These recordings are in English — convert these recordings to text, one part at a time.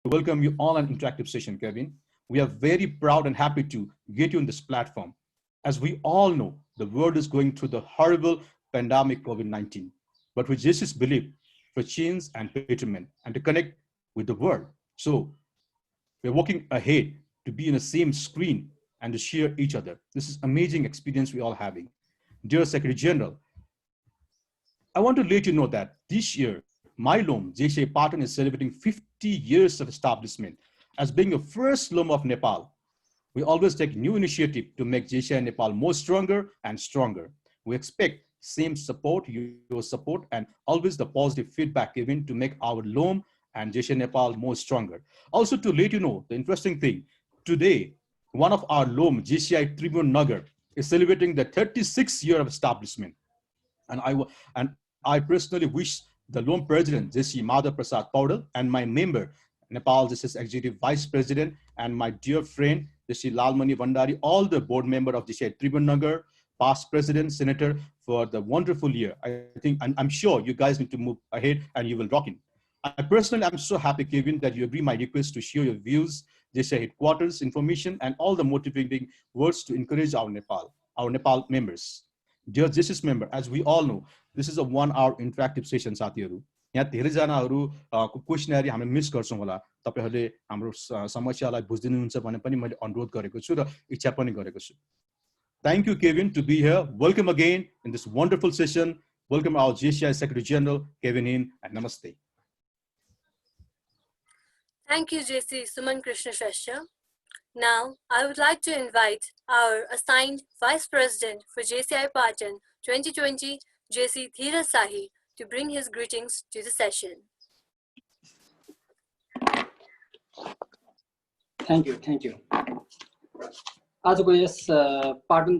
to welcome you all an interactive session, Kevin. We are very proud and happy to get you on this platform. As we all know, the world is going through the horrible pandemic COVID-19, but with Jesus' belief for change and betterment and to connect with the world. So we're working ahead to be in the same screen and to share each other. This is amazing experience we all having. Dear Secretary General, I want to let you know that this year, my loam, JCI Headquarter, is celebrating 50 years of establishment. As being the first loam of Nepal, we always take new initiative to make JCI Nepal more stronger and stronger. We expect same support, your support, and always the positive feedback given to make our loam and JCI Nepal more stronger. Also to let you know, the interesting thing, today, one of our loam, JCI Tribune Nagar, is celebrating the 36th year of establishment. And I personally wish the loan president, JC Madhav Prasad Paudel, and my member, Nepal JCI's executive vice president, and my dear friend, JC Lalmani Vandari, all the board member of JCI Tribune Nagar, past president, senator, for the wonderful year. I think, and I'm sure you guys need to move ahead and you will rock it. I personally, I'm so happy, Kevin, that you agree my request to share your views, JCI headquarters information, and all the motivating words to encourage our Nepal members. Dear JCS member, as we all know, this is a 1-hour interactive session, साथीहरु। यहाँ धेरैजनाहरु को क्वेशनरी हामी miss गर्छौं होला। तपाईहरुले हाम्रो समस्यालाई बुझ्दिनुहुन्छ भने पनि मैले अनुरोध गरेको छु र इच्छा पनि गरेको छु। Thank you, Kevin, to be here. Welcome again in this wonderful session. Welcome our JCI Secretary General, Kevin Hin, and Namaste. Thank you, JC Suman Krishna Shresha. Now, I would like to invite our assigned Vice President for JCI Headquarter 2020, JC Dheeraj Sahi, to bring his greetings to the session. Thank you. आजको yes Patan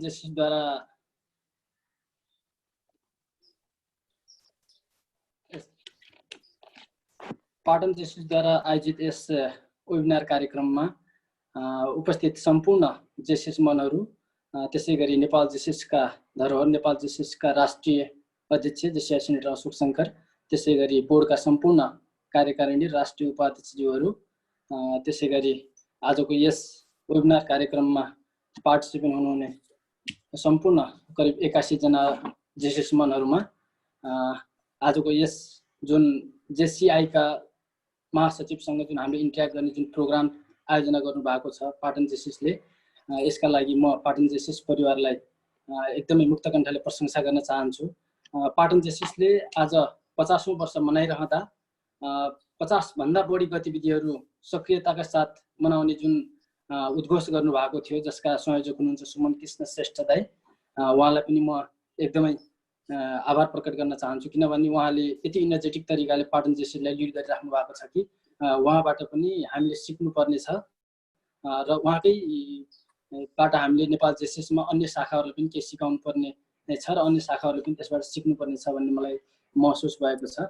जेसीद्वारा आयोजित yes webinar कार्यक्रममा उपस्थित सम्पूर्ण JCS मनहरू, त्यसैगरी नेपाल जेसीएसका धरोहर, नेपाल जेसीएसका राष्ट्रिय अध्यक्ष JCI senator Ashok Shankar, त्यसैगरी बोर्डका सम्पूर्ण कार्यकारिणी राष्ट्रिय उपाध्यक्षज्यूहरू, त्यसैगरी आजको यस वेबिनार कार्यक्रममा पार्टिसिपेन्ट हुनुहुने सम्पूर्ण करिब 81 जना जेसीएस मनहरूमा आजको यस जुन जेसीआई का महासचिवसँग जुन हामीले इन्टरेक्ट गर्ने जुन प्रोग्राम आयोजना गर्नु भएको छ पाटन जेसीएसले, यसका लागि म पाटन जेसीएस परिवारलाई एकदमै मुक्त कण्ठले प्रशंसा गर्न चाहन्छु। पाटन जेसीएसले आज 50औं वर्ष मनाइरहँदा 50 भन्दा बढी गतिविधिहरू सक्रियताका साथ मनाउने जुन उद्घोष गर्नु भएको थियो, जसका संयोजक हुनुहुन्छ सुमन कृष्ण श्रेष्ठ दाइ, उहाँलाई पनि म एकदमै आभार प्रकट गर्न चाहन्छु, किनभने उहाँले यति इनर्जेटिक तरिकाले पाटन जेसीएसलाई लिड गरिराख्नु भएको छ कि उहाँबाट पनि हामीले सिक्नुपर्ने छ र उहाँकै बाट हामीले नेपाल जेसीएसमा अन्य शाखाहरूले पनि केही सिकाउनु पर्ने छ र अन्य शाखाहरूले पनि त्यसबाट सिक्नुपर्ने छ भन्ने मलाई महसुस भएको छ।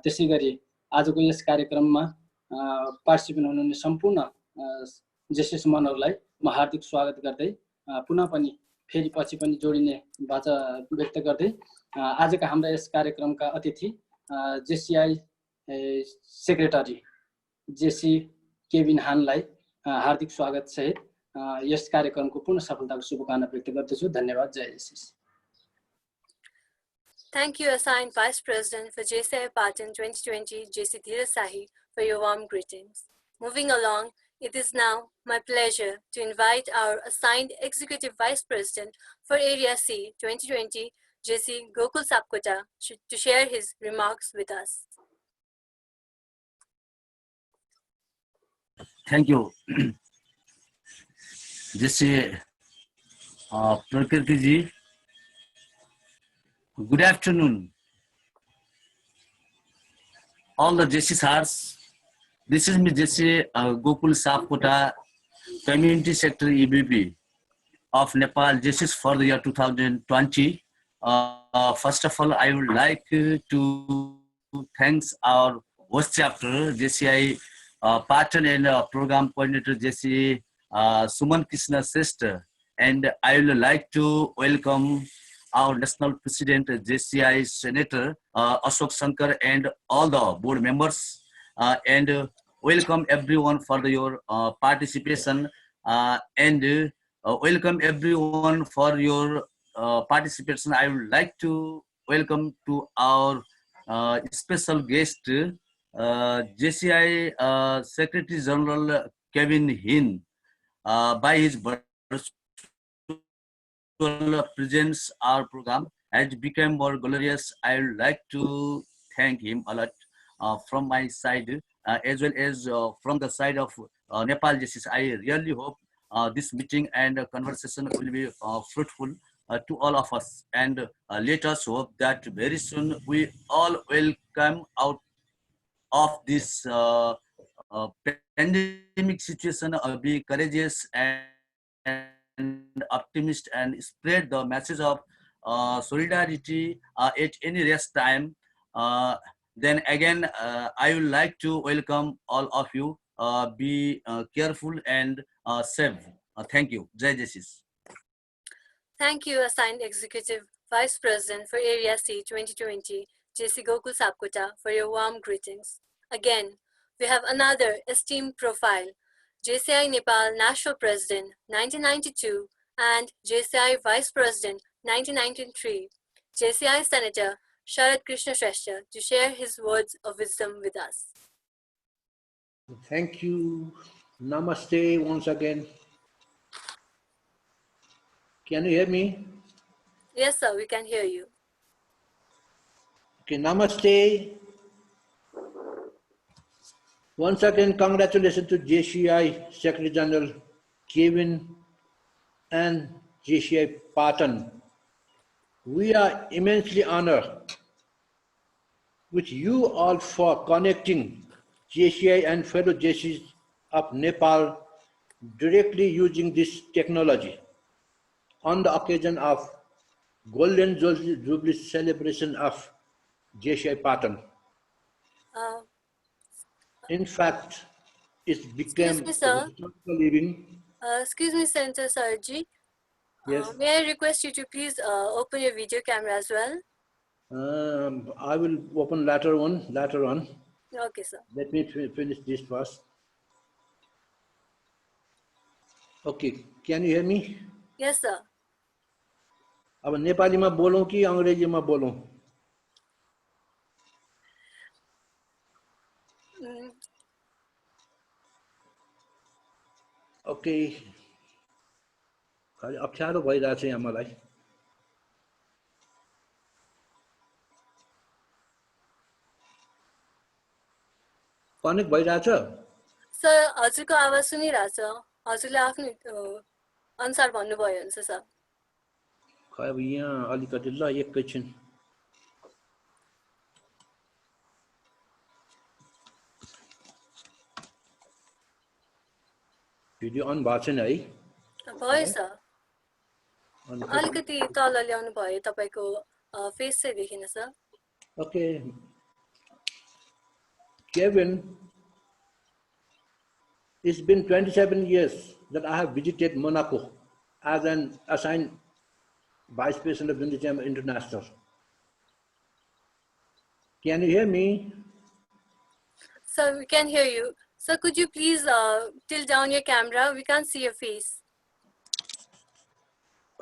त्यसैगरी आजको यस कार्यक्रममा पार्टिसिपेन्ट हुनुहुने सम्पूर्ण जेसीएस मनहरूलाई म हार्दिक स्वागत गर्दै पुनः पनि फेरि पछि पनि जोडिने बाचा व्यक्त गर्दै आजका हाम्रा यस कार्यक्रमका अतिथि जेसीआई सेक्रेटरी जेसी केविन हानलाई हार्दिक स्वागत सहित यस कार्यक्रमको पूर्ण सफलताको शुभकामना व्यक्त गर्दछु। धन्यवाद। जय JCS. Thank you, assigned Vice President for JCI Headquarter 2020, JC Dheeraj Sahi, for your warm greetings. Moving along, it is now my pleasure to invite our assigned Executive Vice President for Area C 2020, JC Gokul Sapkota, to share his remarks with us. Thank you. JC Prakriti ji, good afternoon. All the JCs. This is me, JC Gokul Sapkota, Community Secretary EBP of Nepal JCs for the year 2020. First of all, I would like to thank our host chapter, JCI Partner and Program Coordinator, JC Suman Krishna Sister. And I would like to welcome our National President, JCI Senator Ashok Shankar, and all the board members, and welcome everyone for your participation and welcome everyone for your participation. I would like to welcome to our special guest, JCI Secretary General Kevin Hin. By his presence, our program has become more glorious. I would like to thank him a lot from my side, as well as from the side of Nepal JCS. I really hope this meeting and conversation will be fruitful to all of us. And let us hope that very soon we all will come out of this pandemic situation, be courageous and optimist and spread the message of solidarity at any rest time. Then again, I would like to welcome all of you. Be careful and safe. Thank you. Jai Jasis. Thank you, Assigned Executive Vice President for Area C 2020, JC Gokul Sapkota, for your warm greetings. Again, we have another esteemed profile, JCI Nepal National President 1992 and JCI Vice President 1993, JCI Senator Sharad Krishna Shrestha, to share his words of wisdom with us. Thank you. Namaste once again. Can you hear me? Yes, sir, we can hear you. Okay, namaste. Once again, congratulations to JCI Secretary General Kevin and JCI Patan. We are immensely honored with you all for connecting JCI and fellow JCs of Nepal directly using this technology on the occasion of Golden Jubilee celebration of JCI Patan. In fact, it became Excuse me, sir. responsible living. Excuse me, Senator Sarji. Yes. May I request you to please open your video camera as well? I will open later on. Okay, sir. Let me finish this first. Okay, can you hear me? Yes, sir. अब नेपालीमा बोलौं कि अंग्रेजीमा बोलौं? Okay, खाली अप्ठ्यारो भइरहेछ यहाँ मलाई. Connect भइरहेछ? Sir, हजुरको आवाज सुनिरहेछ. हजुरले आफ्नो अनुसार भन्नुभयो हुन्छ सर. खै अब यहाँ अलिकति ल एकैछिन. भिडियो अन भएको छैन है? भयो सर. अलिकति तल ल्याउनु भयो, तपाईको फेस चाहिँ देखिन sir. Okay. Kevin, it's been 27 years that I have visited Monaco as an assigned Vice President of JCI International. Can you hear me? Sir, we can hear you. Sir, could you please tilt down your camera? We can't see your face.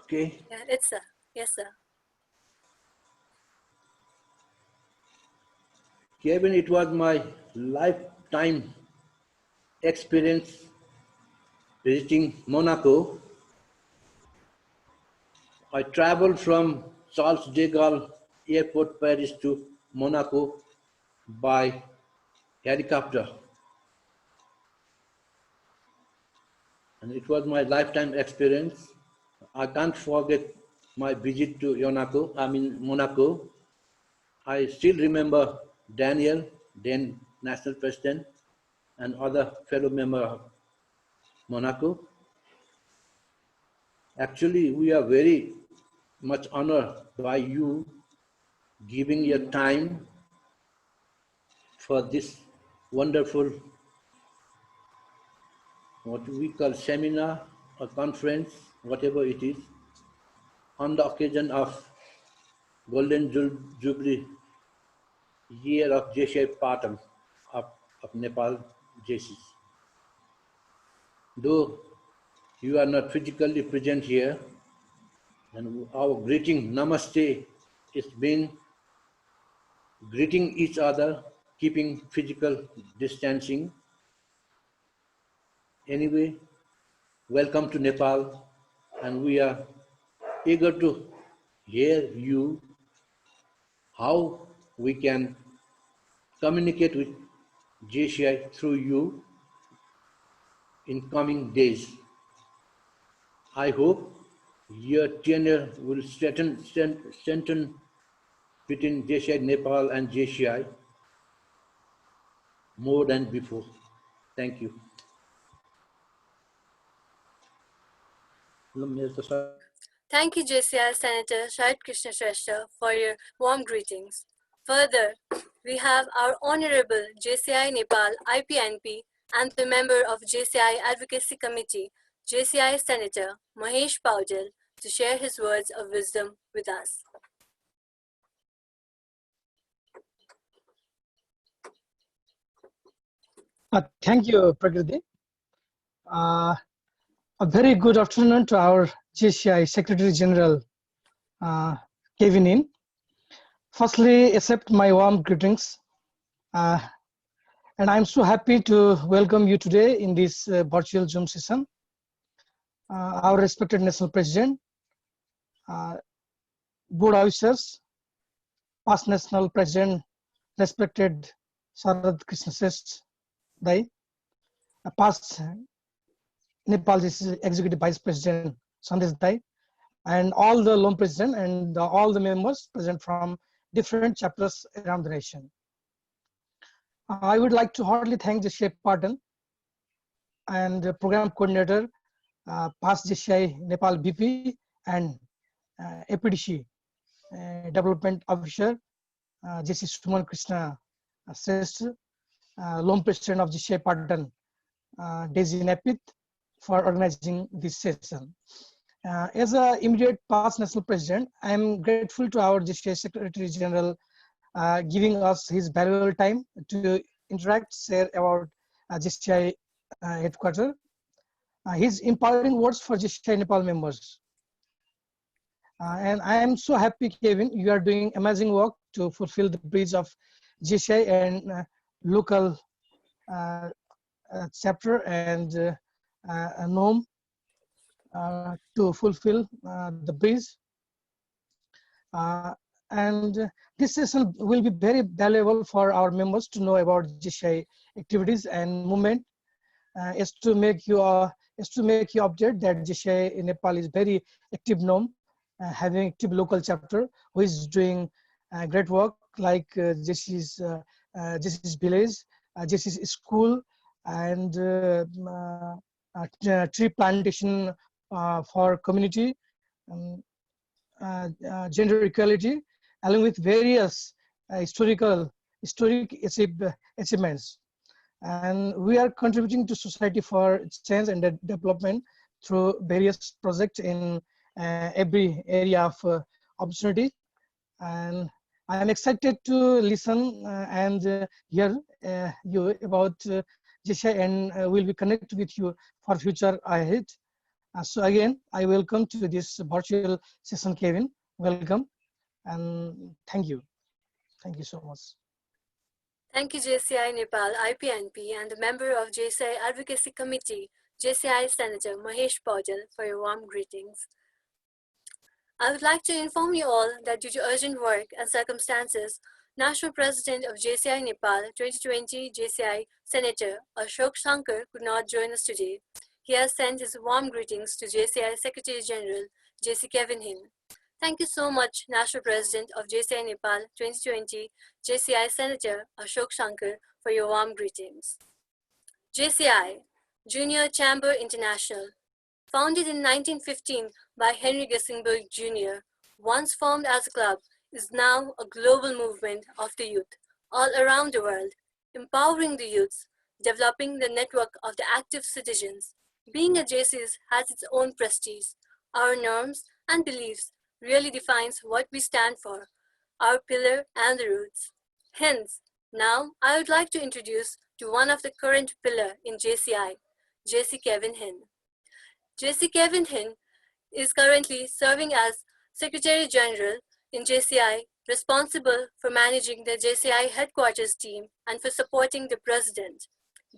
Okay. Yeah, it's sir. Yes, sir. Kevin, it was my lifetime experience visiting Monaco. I traveled from Charles de Gaulle Airport, Paris to Monaco by helicopter. And it was my lifetime experience. I can't forget my visit to Monaco. I still remember Daniel, then National President, and other fellow members of Monaco. Actually, we are very much honored by you giving your time for this wonderful, what we call seminar or conference, whatever it is, on the occasion of Golden Jubilee year of JCI Patan of Nepal JCs. Though you are not physically present here, and our greeting, Namaste, is being greeting each other, keeping physical distancing. Anyway, welcome to Nepal, and we are eager to hear you how we can communicate with JCI through you in coming days. I hope your tenure will strengthen between JCI Nepal and JCI more than before. Thank you. Thank you, JCI Senator Shahid Krishna Shrestha, for your warm greetings. Further, we have our Honorable JCI Nepal IPNP and the member of JCI Advocacy Committee, JCI Senator Mahesh Paudel, to share his words of wisdom with us. Thank you, Prakriti. A very good afternoon to our JCI Secretary General, Kevin In. Firstly, accept my warm greetings. And I'm so happy to welcome you today in this virtual Zoom session. Our respected National President, Board officers, past National President, respected Sharad Krishna Shrestha Dai, past Nepal Executive Vice President Sandesh Dai, and all the Lone President and all the members present from different chapters around the nation. I would like to heartily thank JCI Pardon and the Program Coordinator, past JCI Nepal BP and APDC Development Officer, JC Suman Krishna Shrestha, Lone President of JCI Pardon, Daisy Napith, for organizing this session. As an immediate past National President, I am grateful to our JCI Secretary General giving us his valuable time to interact, share about JCI Headquarter. His empowering words for JCI Nepal members. And I am so happy, Kevin, you are doing amazing work to fulfill the bridge of JCI and local chapter and NOM to fulfill the bridge. And this session will be very valuable for our members to know about JCI activities and movement, is to make you update that JCI in Nepal is very active NOM, having active local chapter who is doing great work like JCI's village, JCI's school, and tree plantation for community, gender equality, along with various historic achievements. And we are contributing to society for change and development through various projects in every area of opportunity. And I am excited to listen and hear you about JCI, and will be connected with you for future ahead. So again, I welcome to this virtual session, Kevin. Welcome, and thank you. Thank you so much. Thank you, JCI Nepal IPNP and the member of JCI Advocacy Committee, JCI Senator Mahesh Paudel, for your warm greetings. I would like to inform you all that due to urgent work and circumstances, National President of JCI Nepal 2020 JCI Senator Ashok Shankar could not join us today. He has sent his warm greetings to JCI Secretary General JC Kevin Hin. Thank you so much, National President of JCI Nepal 2020 JCI Senator Ashok Shankar, for your warm greetings. JCI, Junior Chamber International, founded in 1915 by Henry Gesingberg Jr., once formed as a club, is now a global movement of the youth all around the world, empowering the youths, developing the network of the active citizens. Being a JCS has its own prestige. Our norms and beliefs really defines what we stand for, our pillar and the roots. Hence, now I would like to introduce to one of the current pillar in JCI, JC Kevin Hin. JC Kevin Hin is currently serving as Secretary General in JCI, responsible for managing the JCI Headquarters team and for supporting the President,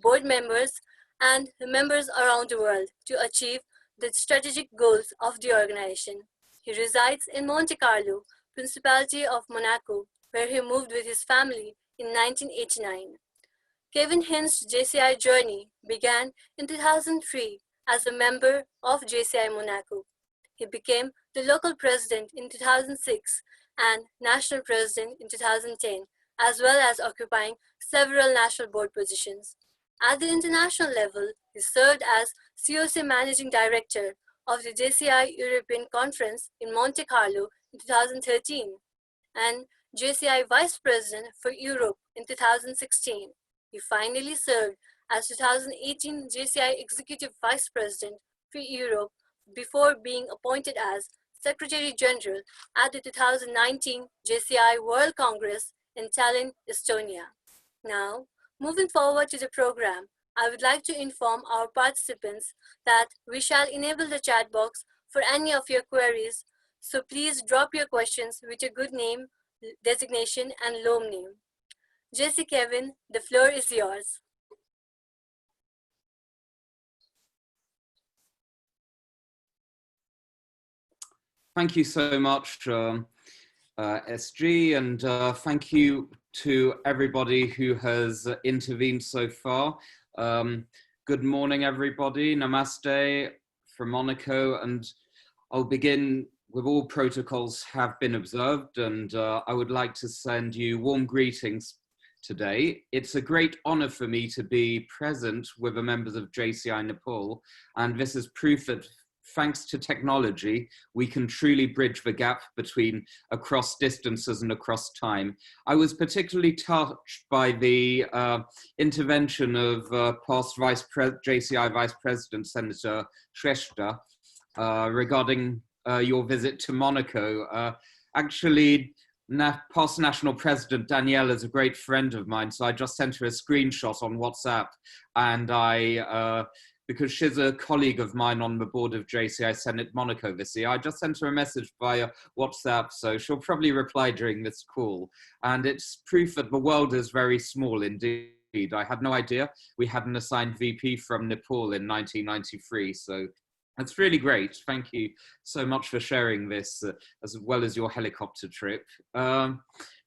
board members, and the members around the world to achieve the strategic goals of the organization. He resides in Monte Carlo, Principality of Monaco, where he moved with his family in 1989. Kevin Hin's JCI journey began in 2003 as a member of JCI Monaco. He became the local president in 2006 and national president in 2010, as well as occupying several national board positions. At the international level, he served as COC Managing Director of the JCI European Conference in Monte Carlo in 2013 and JCI Vice President for Europe in 2016. He finally served as 2018 JCI Executive Vice President for Europe before being appointed as Secretary General at the 2019 JCI World Congress in Tallinn, Estonia. Now, moving forward to the program, I would like to inform our participants that we shall enable the chat box for any of your queries, so please drop your questions with your good name, designation, and LOM name. JC Kevin, the floor is yours. Thank you so much, SG, and thank you to everybody who has intervened so far. Good morning, everybody. Namaste from Monaco, and I'll begin with all protocols have been observed, and I would like to send you warm greetings today. It's a great honor for me to be present with the members of JCI Nepal, and this is proof that thanks to technology, we can truly bridge the gap between across distances and across time. I was particularly touched by the intervention of past JCI Vice President, Senator Shrestha, regarding your visit to Monaco. Actually, past National President Danielle is a great friend of mine, so I just sent her a screenshot on WhatsApp, and because she's a colleague of mine on the board of JCI Senate Monaco this year, I just sent her a message via WhatsApp, so she'll probably reply during this call. And it's proof that the world is very small indeed. I had no idea we had an assigned VP from Nepal in 1993, so it's really great. Thank you so much for sharing this, as well as your helicopter trip.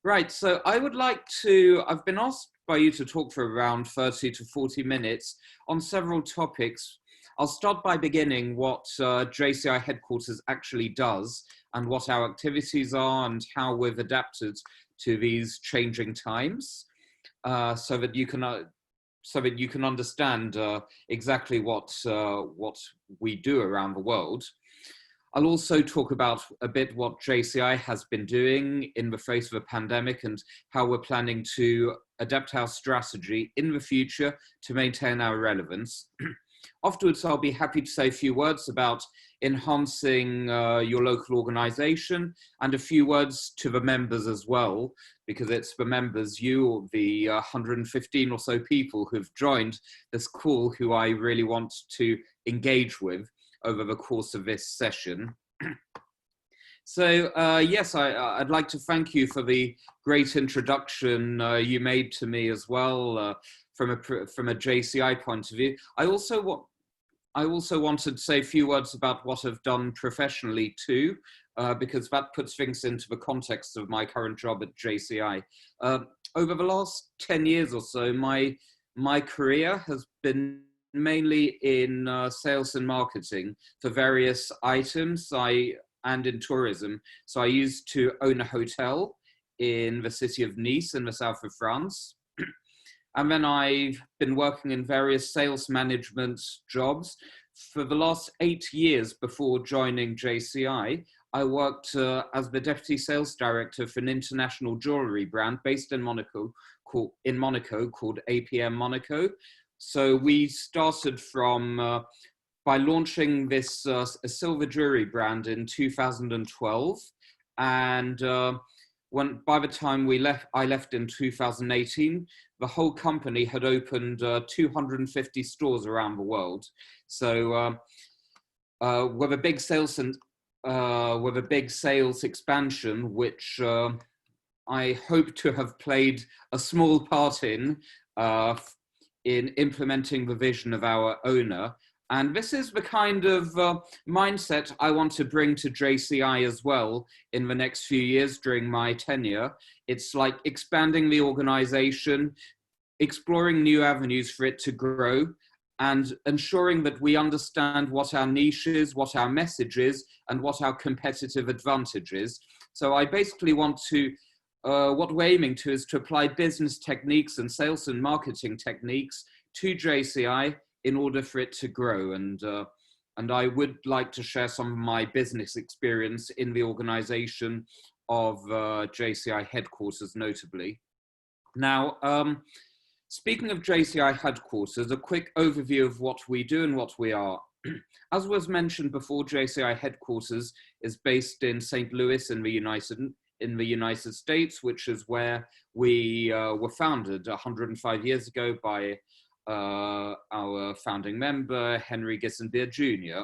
Right, so I would like to, I've been asked by you to talk for around 30 to 40 minutes on several topics. I'll start by beginning what JCI Headquarters actually does and what our activities are and how we've adapted to these changing times, so that you can understand exactly what we do around the world. I'll also talk about a bit what JCI has been doing in the face of a pandemic and how we're planning to adapt our strategy in the future to maintain our relevance. Afterwards, I'll be happy to say a few words about enhancing your local organization and a few words to the members as well, because it's the members, you, the 115 or so people who've joined this call who I really want to engage with over the course of this session. So yes, I'd like to thank you for the great introduction you made to me as well from a JCI point of view. I also wanted to say a few words about what I've done professionally too, because that puts things into the context of my current job at JCI. Over the last 10 years or so, my career has been mainly in sales and marketing for various items and in tourism. So I used to own a hotel in the city of Nice in the south of France. And then I've been working in various sales management jobs. For the last 8 years before joining JCI, I worked as the Deputy Sales Director for an international jewelry brand based in Monaco called APM Monaco. So we started from by launching this a silver jewelry brand in 2012, and by the time I left in 2018, the whole company had opened 250 stores around the world. So with a big sales expansion, which I hope to have played a small part in implementing the vision of our owner. And this is the kind of mindset I want to bring to JCI as well in the next few years during my tenure. It's like expanding the organization, exploring new avenues for it to grow, and ensuring that we understand what our niche is, what our message is, and what our competitive advantage is. So I basically want to, what we're aiming to is to apply business techniques and sales and marketing techniques to JCI in order for it to grow. And I would like to share some of my business experience in the organization of JCI Headquarters, notably. Now, speaking of JCI Headquarters, a quick overview of what we do and what we are. As was mentioned before, JCI Headquarters is based in St. Louis in the United States, which is where we were founded 105 years ago by our founding member, Henry Gissenbeer Jr.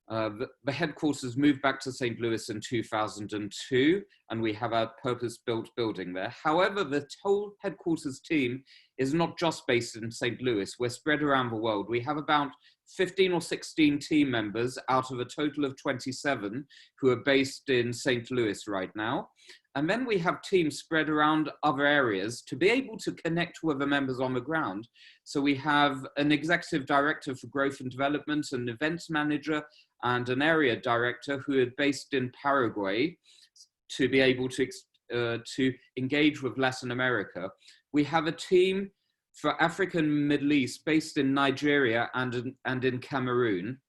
The headquarters moved back to St. Louis in 2002, and we have our purpose-built building there. However, the whole headquarters team is not just based in St. Louis. We're spread around the world. We have about 15 or 16 team members out of a total of 27 who are based in St. Louis right now. And then we have teams spread around other areas to be able to connect with the members on the ground. So we have an executive director for growth and development, an events manager, and an area director who are based in Paraguay to be able to engage with Latin America. We have a team for Africa and Middle East based in Nigeria and in Cameroon.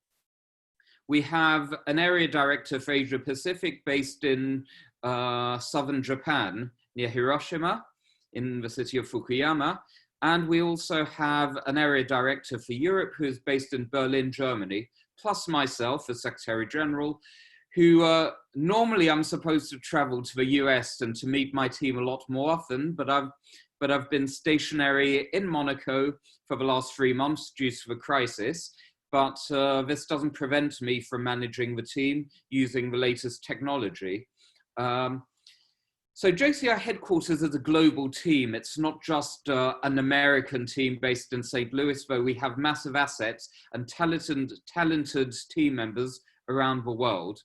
We have an area director for Asia Pacific based in southern Japan, near Hiroshima, in the city of Fukuyama. And we also have an area director for Europe who is based in Berlin, Germany, plus myself, the Secretary General, who normally I'm supposed to travel to the US and to meet my team a lot more often, but I've been stationary in Monaco for the last 3 months due to the crisis. But this doesn't prevent me from managing the team using the latest technology. So JCI Headquarters is a global team. It's not just an American team based in St. Louis, though we have massive assets and talented team members around the world.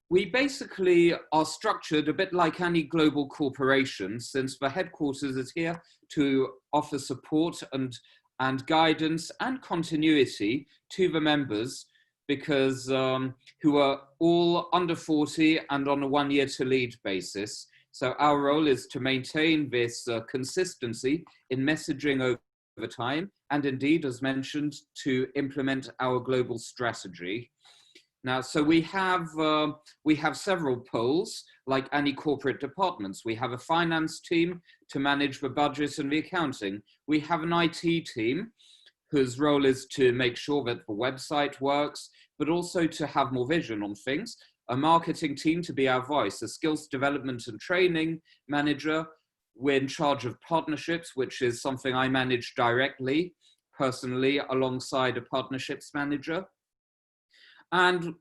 We basically are structured a bit like any global corporation, since the headquarters is here to offer support and guidance and continuity to the members, because who are all under 40 and on a 1 year to lead basis. So our role is to maintain this consistency in messaging over time, and indeed, as mentioned, to implement our global strategy. Now, so we have several poles, like any corporate departments. We have a finance team to manage the budget and the accounting. We have an IT team whose role is to make sure that the website works, but also to have more vision on things. A marketing team to be our voice, a skills development and training manager. We're in charge of partnerships, which is something I manage directly, personally, alongside a partnerships manager. And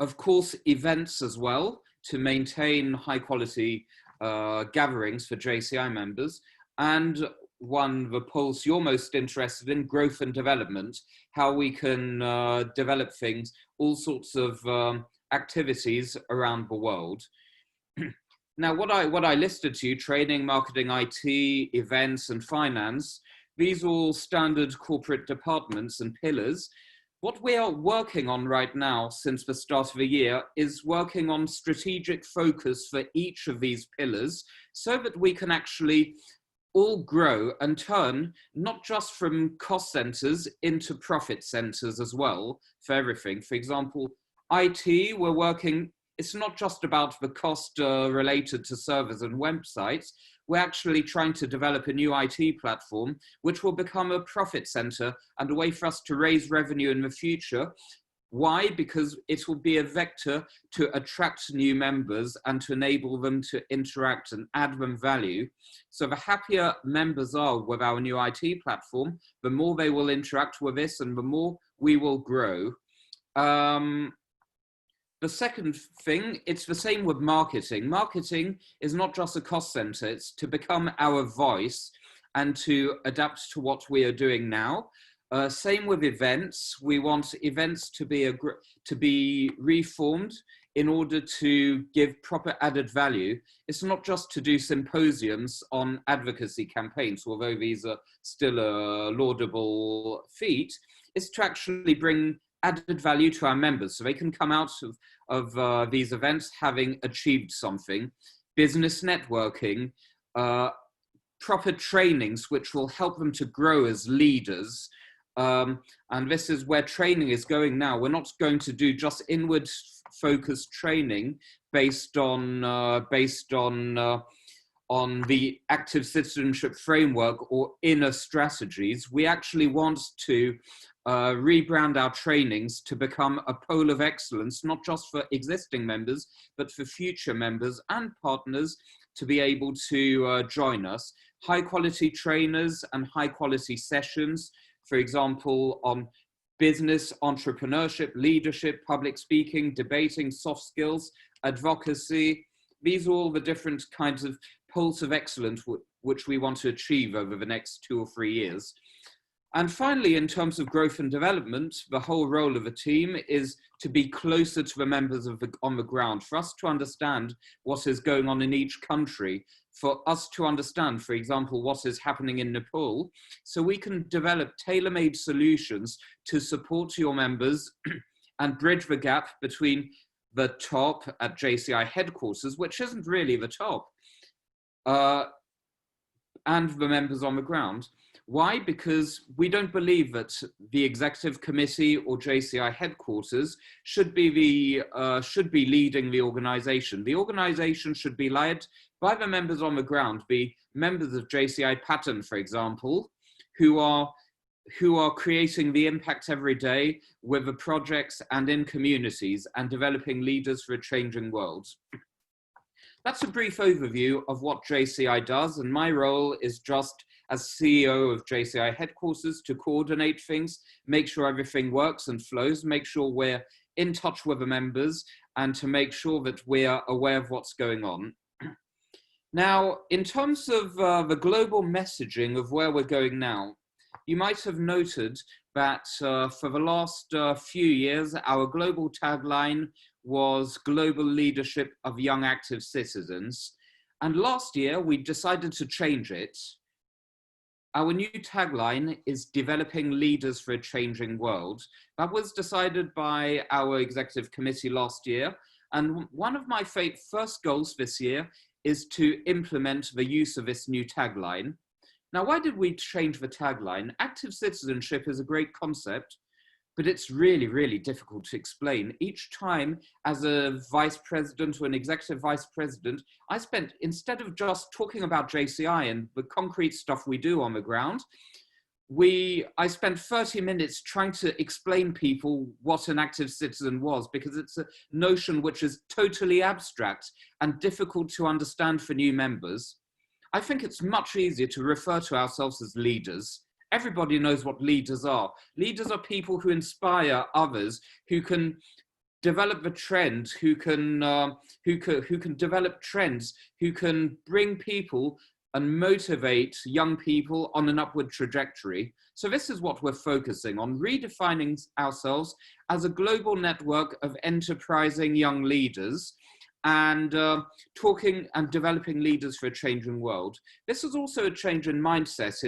of course, events as well, to maintain high quality gatherings for JCI members. And the polls you're most interested in, growth and development, how we can develop things, all sorts of activities around the world. Now, what I listed to you, training, marketing, IT, events, and finance, these are all standard corporate departments and pillars. What we are working on right now since the start of the year is working on strategic focus for each of these pillars so that we can actually all grow and turn not just from cost centers into profit centers as well for everything. For example, IT, we're working, it's not just about the cost related to servers and websites. We're actually trying to develop a new IT platform, which will become a profit center and a way for us to raise revenue in the future, Why? Because it will be a vector to attract new members and to enable them to interact and add them value. So the happier members are with our new IT platform, the more they will interact with this and the more we will grow. The second thing, it's the same with marketing. Marketing is not just a cost center, it's to become our voice and to adapt to what we are doing now. Same with events. We want events to be reformed in order to give proper added value. It's not just to do symposiums on advocacy campaigns, although these are still a laudable feat. It's to actually bring added value to our members so they can come out of these events having achieved something. Business networking, proper trainings which will help them to grow as leaders. And this is where training is going now. We're not going to do just inward focused training based on the active citizenship framework or inner strategies. We actually want to rebrand our trainings to become a pole of excellence, not just for existing members, but for future members and partners to be able to join us. High quality trainers and high quality sessions, for example, on business, entrepreneurship, leadership, public speaking, debating, soft skills, advocacy. These are all the different kinds of poles of excellence which we want to achieve over the next 2 or 3 years. And finally, in terms of growth and development, the whole role of a team is to be closer to the members on the ground, for us to understand what is going on in each country, for us to understand, for example, what is happening in Nepal, so we can develop tailor-made solutions to support your members and bridge the gap between the top at JCI headquarters, which isn't really the top, and the members on the ground. Why? Because we don't believe that the executive committee or JCI headquarters should be leading the organization. The organization should be led by the members on the ground, be members of JCI Pattern, for example, who are creating the impact every day with the projects and in communities and developing leaders for a changing world. That's a brief overview of what JCI does, and my role is just as CEO of JCI headquarters to coordinate things, make sure everything works and flows, make sure we're in touch with the members, and to make sure that we are aware of what's going on. Now, in terms of the global messaging of where we're going now, you might have noted that for the last few years, our global tagline was Global Leadership of Young Active Citizens. And last year, we decided to change it. Our new tagline is Developing Leaders for a Changing World. That was decided by our executive committee last year. And one of my first goals this year is to implement the use of this new tagline. Now, why did we change the tagline? Active citizenship is a great concept, but it's really, really difficult to explain. Each time as a vice president or an executive vice president, I spent, instead of just talking about JCI and the concrete stuff we do on the ground, I spent 30 minutes trying to explain people what an active citizen was, because it's a notion which is totally abstract and difficult to understand for new members. I think it's much easier to refer to ourselves as leaders. Everybody knows what leaders are. Leaders are people who inspire others, who can develop the trend, who can develop trends, who can bring people and motivate young people on an upward trajectory. So this is what we're focusing on, redefining ourselves as a global network of enterprising young leaders, and talking and developing leaders for a changing world. This is also a change in mindset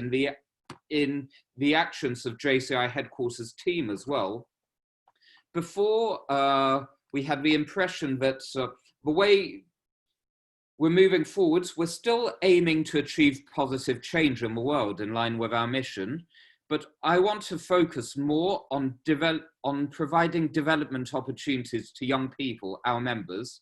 in the actions of JCI headquarters team as well. Before, we had the impression that the way we're moving forwards, we're still aiming to achieve positive change in the world in line with our mission, but I want to focus more on providing development opportunities to young people, our members.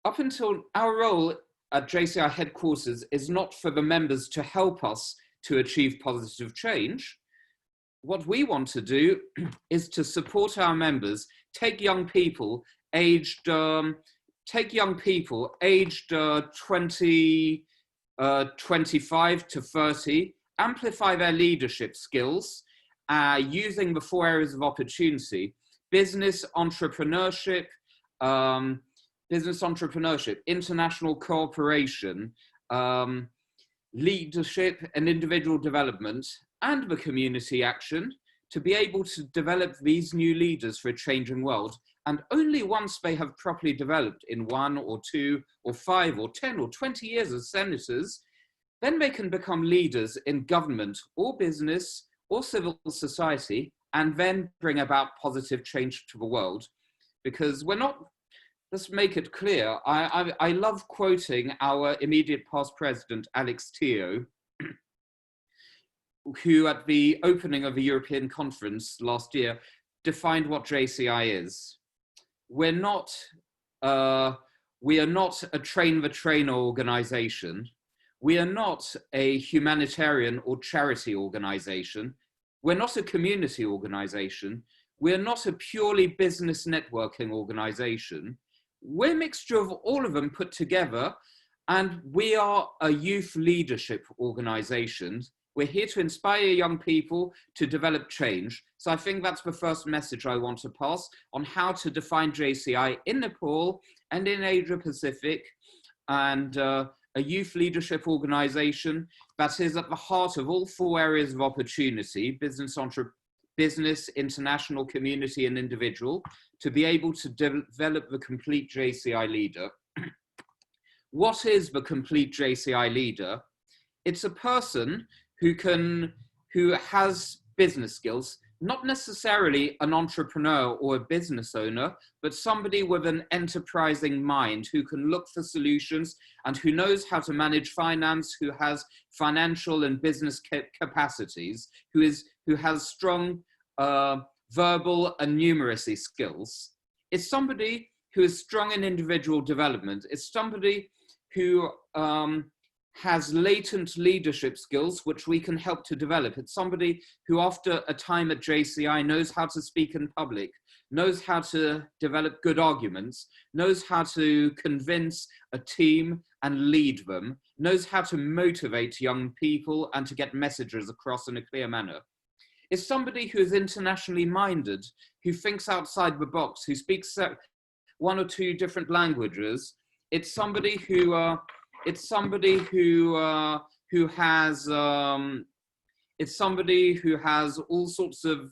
Up until our role at JCI headquarters is not for the members to help us to achieve positive change. what we want to do is to support our members, take young people aged 25 to 30, amplify their leadership skills using the 4 areas of opportunity: business, entrepreneurship, international cooperation, leadership and individual development, and the community action, to be able to develop these new leaders for a changing world. And only once they have properly developed in 1 or 2 or 5 or 10 or 20 years as senators, then they can become leaders in government or business or civil society, and then bring about positive change to the world. Because we're not, let's make it clear, I love quoting our immediate past president, Alex Teo, who at the opening of the European conference last year defined what JCI is. We are not a train the trainer organization. We are not a humanitarian or charity organization. We're not a community organization. We're not a purely business networking organization. We're a mixture of all of them put together, and we are a youth leadership organization. We're here to inspire young people to develop change. So I think that's the first message I want to pass on how to define JCI in Nepal and in Asia Pacific, and a youth leadership organization that is at the heart of all 4 areas of opportunity: business, international, community, and individual, to be able to develop the complete JCI leader. What is the complete JCI leader? It's a person who has business skills, not necessarily an entrepreneur or a business owner, but somebody with an enterprising mind who can look for solutions and who knows how to manage finance, who has financial and business capacities, who has strong verbal and numeracy skills. It's somebody who is strong in individual development. It's somebody who has latent leadership skills, which we can help to develop. It's somebody who, after a time at JCI, knows how to speak in public, knows how to develop good arguments, knows how to convince a team and lead them, knows how to motivate young people and to get messages across in a clear manner. It's somebody who is internationally minded, who thinks outside the box, who speaks 1 or 2 different languages. It's somebody who has all sorts of,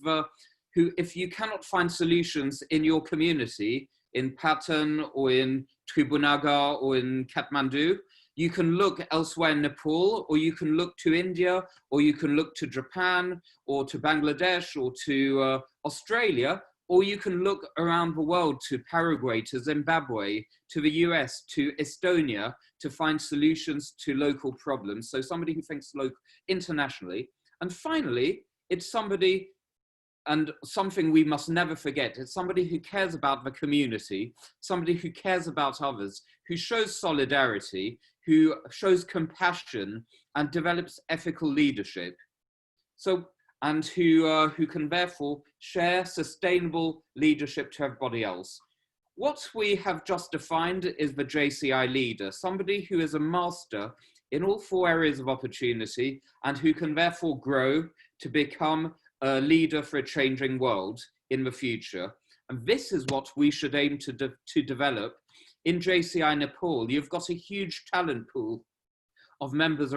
who, if you cannot find solutions in your community, in Patan or in Tribhunagar or in Kathmandu, you can look elsewhere in Nepal, or you can look to India, or you can look to Japan, or to Bangladesh, or to Australia, or you can look around the world to Paraguay, to Zimbabwe, to the US, to Estonia, to find solutions to local problems. So somebody who thinks internationally. And finally, it's somebody, and something we must never forget, it's somebody who cares about the community, somebody who cares about others, who shows solidarity, who shows compassion and develops ethical leadership. So, and who can therefore share sustainable leadership to everybody else. What we have just defined is the JCI leader, somebody who is a master in all 4 areas of opportunity and who can therefore grow to become a leader for a changing world in the future. And this is what we should aim to develop in JCI Nepal. You've got a huge talent pool of members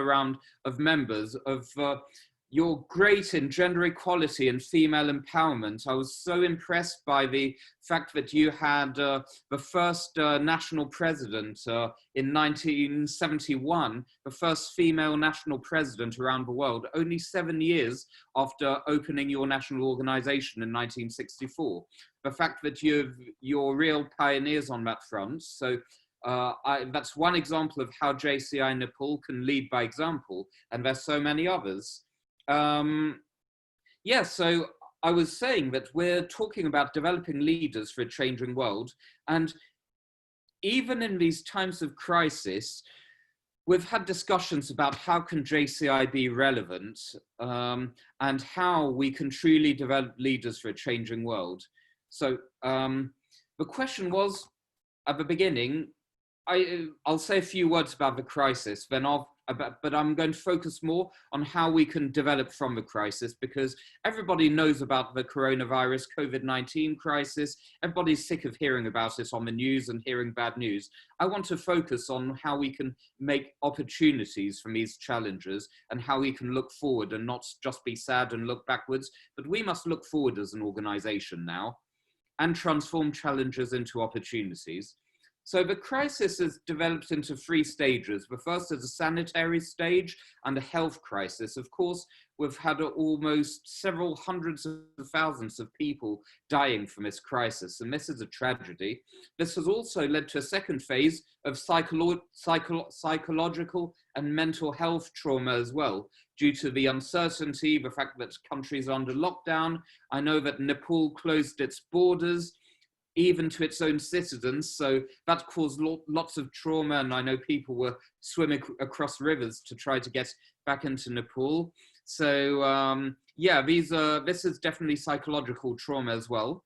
you're great in gender equality and female empowerment. I was so impressed by the fact that you had the first national president in 1971, the first female national president around the world, only 7 years after opening your national organization in 1964. The fact that you're real pioneers on that front. So that's one example of how JCI Nepal can lead by example, and there's so many others. So I was saying that we're talking about developing leaders for a changing world. And even in these times of crisis, we've had discussions about how can JCI be relevant and how we can truly develop leaders for a changing world. So the question was, at the beginning, I'll say a few words about the crisis, then but I'm going to focus more on how we can develop from the crisis, because everybody knows about the coronavirus, COVID-19 crisis. Everybody's sick of hearing about it on the news and hearing bad news. I want to focus on how we can make opportunities from these challenges and how we can look forward and not just be sad and look backwards, but we must look forward as an organization now and transform challenges into opportunities. So the crisis has developed into 3 stages. The first is a sanitary stage and a health crisis. Of course, we've had almost several hundreds of thousands of people dying from this crisis, and this is a tragedy. This has also led to a second phase of psychological and mental health trauma as well, due to the uncertainty, the fact that countries are under lockdown. I know that Nepal closed its borders, even to its own citizens, so that caused lots of trauma, and I know people were swimming across rivers to try to get back into Nepal. So yeah, this is definitely psychological trauma as well.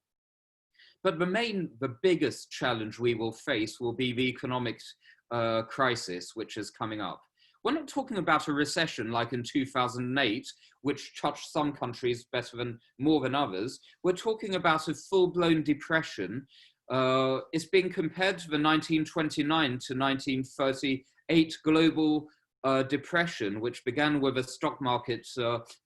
But the biggest challenge we will face will be the economic crisis, which is coming up. We're not talking about a recession like in 2008, which touched some countries more than others. We're talking about a full-blown depression. It's being compared to the 1929 to 1938 global depression, which began with a stock market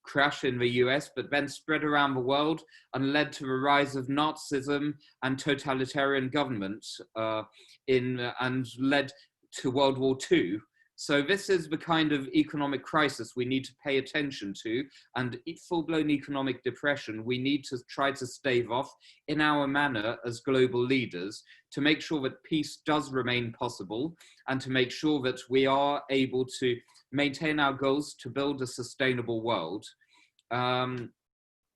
crash in the US, but then spread around the world and led to the rise of Nazism and totalitarian governments and led to World War II. So this is the kind of economic crisis we need to pay attention to, and full-blown economic depression we need to try to stave off in our manner as global leaders to make sure that peace does remain possible and to make sure that we are able to maintain our goals to build a sustainable world.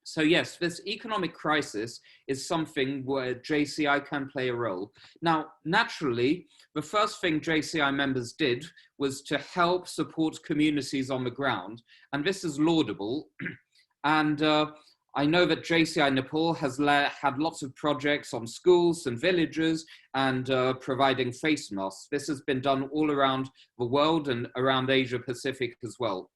So yes, this economic crisis is something where JCI can play a role. Now, naturally, the first thing JCI members did was to help support communities on the ground, and this is laudable. And I know that JCI Nepal has had lots of projects on schools and villages and providing face masks. This has been done all around the world and around Asia Pacific as well.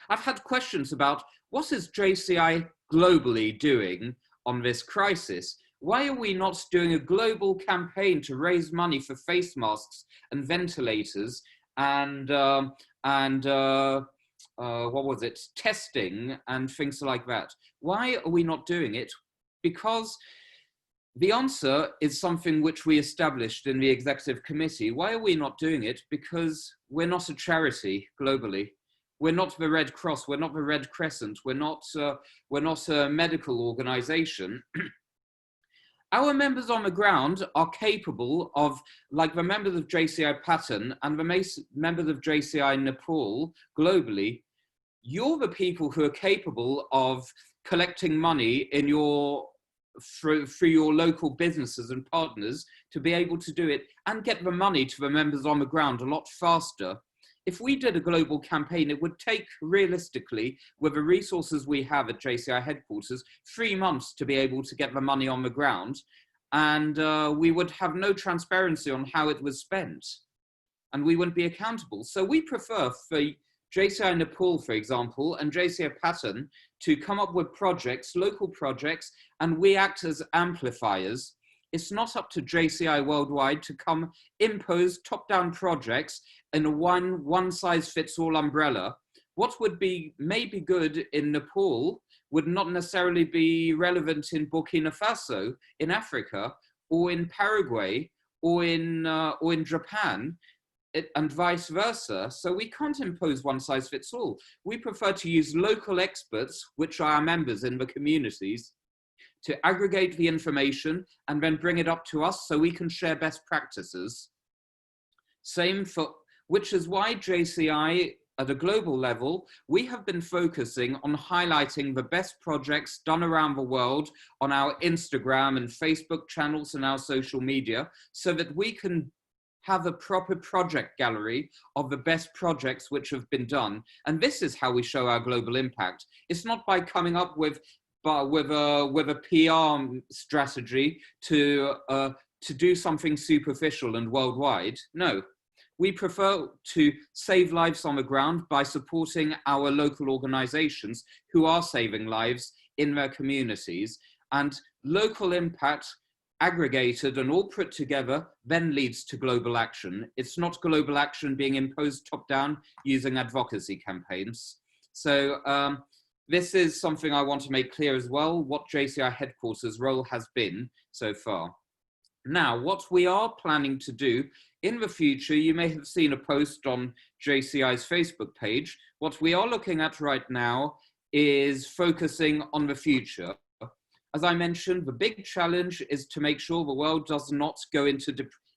I've had questions about what is JCI globally doing on this crisis? Why are we not doing a global campaign to raise money for face masks and ventilators and testing and things like that? Why are we not doing it? Because the answer is something which we established in the executive committee. Why are we not doing it? Because we're not a charity globally. We're not the Red Cross, we're not the Red Crescent, we're not a medical organization. Our members on the ground are capable of, like the members of JCI Patton and the members of JCI Nepal globally, you're the people who are capable of collecting money in through your local businesses and partners to be able to do it and get the money to the members on the ground a lot faster. If we did a global campaign, it would take, realistically, with the resources we have at JCI Headquarters, 3 months to be able to get the money on the ground, and we would have no transparency on how it was spent, and we wouldn't be accountable. So we prefer for JCI Nepal, for example, and JCI Patton to come up with projects, local projects, and we act as amplifiers. It's not up to JCI worldwide to come impose top-down projects in a one-size-fits-all umbrella. What would be maybe good in Nepal would not necessarily be relevant in Burkina Faso, in Africa, or in Paraguay, or in Japan, and vice versa. So we can't impose one-size-fits-all. We prefer to use local experts, which are our members in the communities, to aggregate the information and then bring it up to us so we can share best practices. Which is why JCI at a global level, we have been focusing on highlighting the best projects done around the world on our Instagram and Facebook channels and our social media so that we can have a proper project gallery of the best projects which have been done. And this is how we show our global impact. It's not by coming up with a PR strategy to do something superficial and worldwide. No, we prefer to save lives on the ground by supporting our local organizations who are saving lives in their communities. And local impact aggregated and all put together then leads to global action. It's not global action being imposed top down using advocacy campaigns. So this is something I want to make clear as well, what JCI Headquarters' role has been so far. Now, what we are planning to do in the future, you may have seen a post on JCI's Facebook page. What we are looking at right now is focusing on the future. As I mentioned, the big challenge is to make sure the world does not go into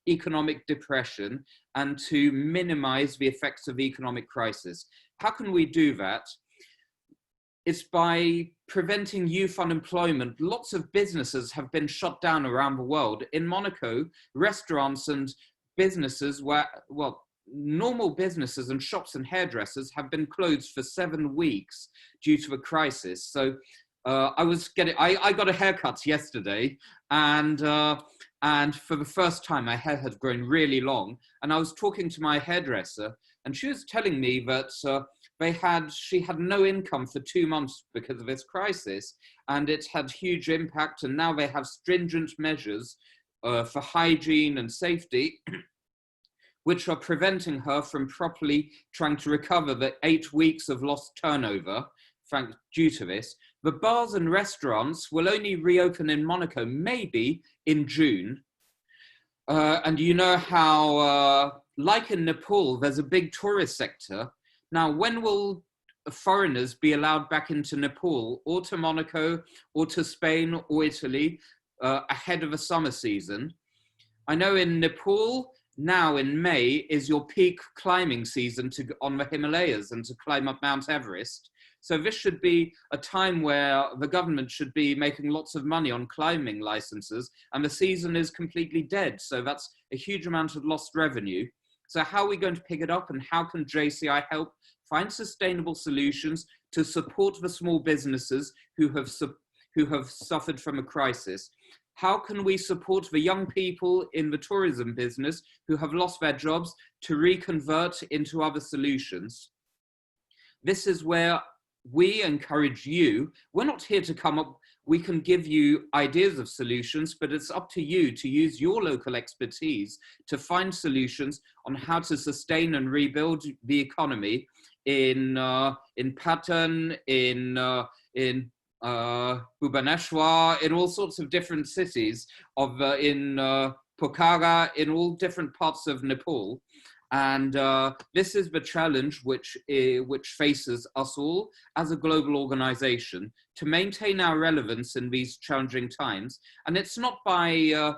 economic depression and to minimize the effects of the economic crisis. How can we do that? It's by preventing youth unemployment. Lots of businesses have been shut down around the world. In Monaco, restaurants and businesses normal businesses and shops and hairdressers have been closed for 7 weeks due to a crisis. So I got a haircut yesterday, and for the first time, my hair had grown really long. And I was talking to my hairdresser, and she was telling me that she had no income for 2 months because of this crisis, and it had huge impact. And now they have stringent measures for hygiene and safety, which are preventing her from properly trying to recover the 8 weeks of lost turnover due to this. The bars and restaurants will only reopen in Monaco maybe in June. And you know how, like in Nepal, there's a big tourist sector. Now, when will foreigners be allowed back into Nepal or to Monaco or to Spain or Italy ahead of the summer season? I know in Nepal, now in May is your peak climbing season on the Himalayas and to climb up Mount Everest. So this should be a time where the government should be making lots of money on climbing licenses, and the season is completely dead. So that's a huge amount of lost revenue. So how are we going to pick it up, and how can JCI help find sustainable solutions to support the small businesses who have suffered from a crisis? How can we support the young people in the tourism business who have lost their jobs to reconvert into other solutions? This is where we encourage you. We're not here to come up, we can give you ideas of solutions, but it's up to you to use your local expertise to find solutions on how to sustain and rebuild the economy in Patan, in Bhubaneswar, in all sorts of different cities, in Pokhara, in all different parts of Nepal. And this is the challenge which faces us all as a global organization to maintain our relevance in these challenging times. And it's not by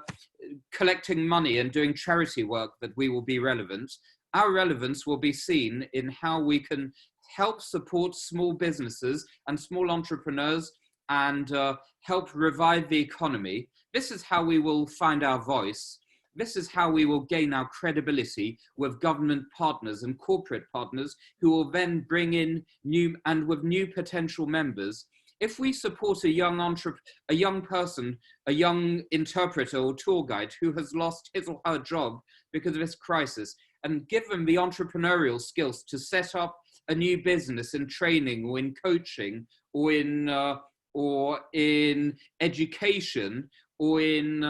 collecting money and doing charity work that we will be relevant. Our relevance will be seen in how we can help support small businesses and small entrepreneurs and help revive the economy. This is how we will find our voice. This is how we will gain our credibility with government partners and corporate partners who will then bring in new potential members. If we support a young person, a young interpreter or tour guide who has lost his or her job because of this crisis, and give them the entrepreneurial skills to set up a new business in training or in coaching or in education or in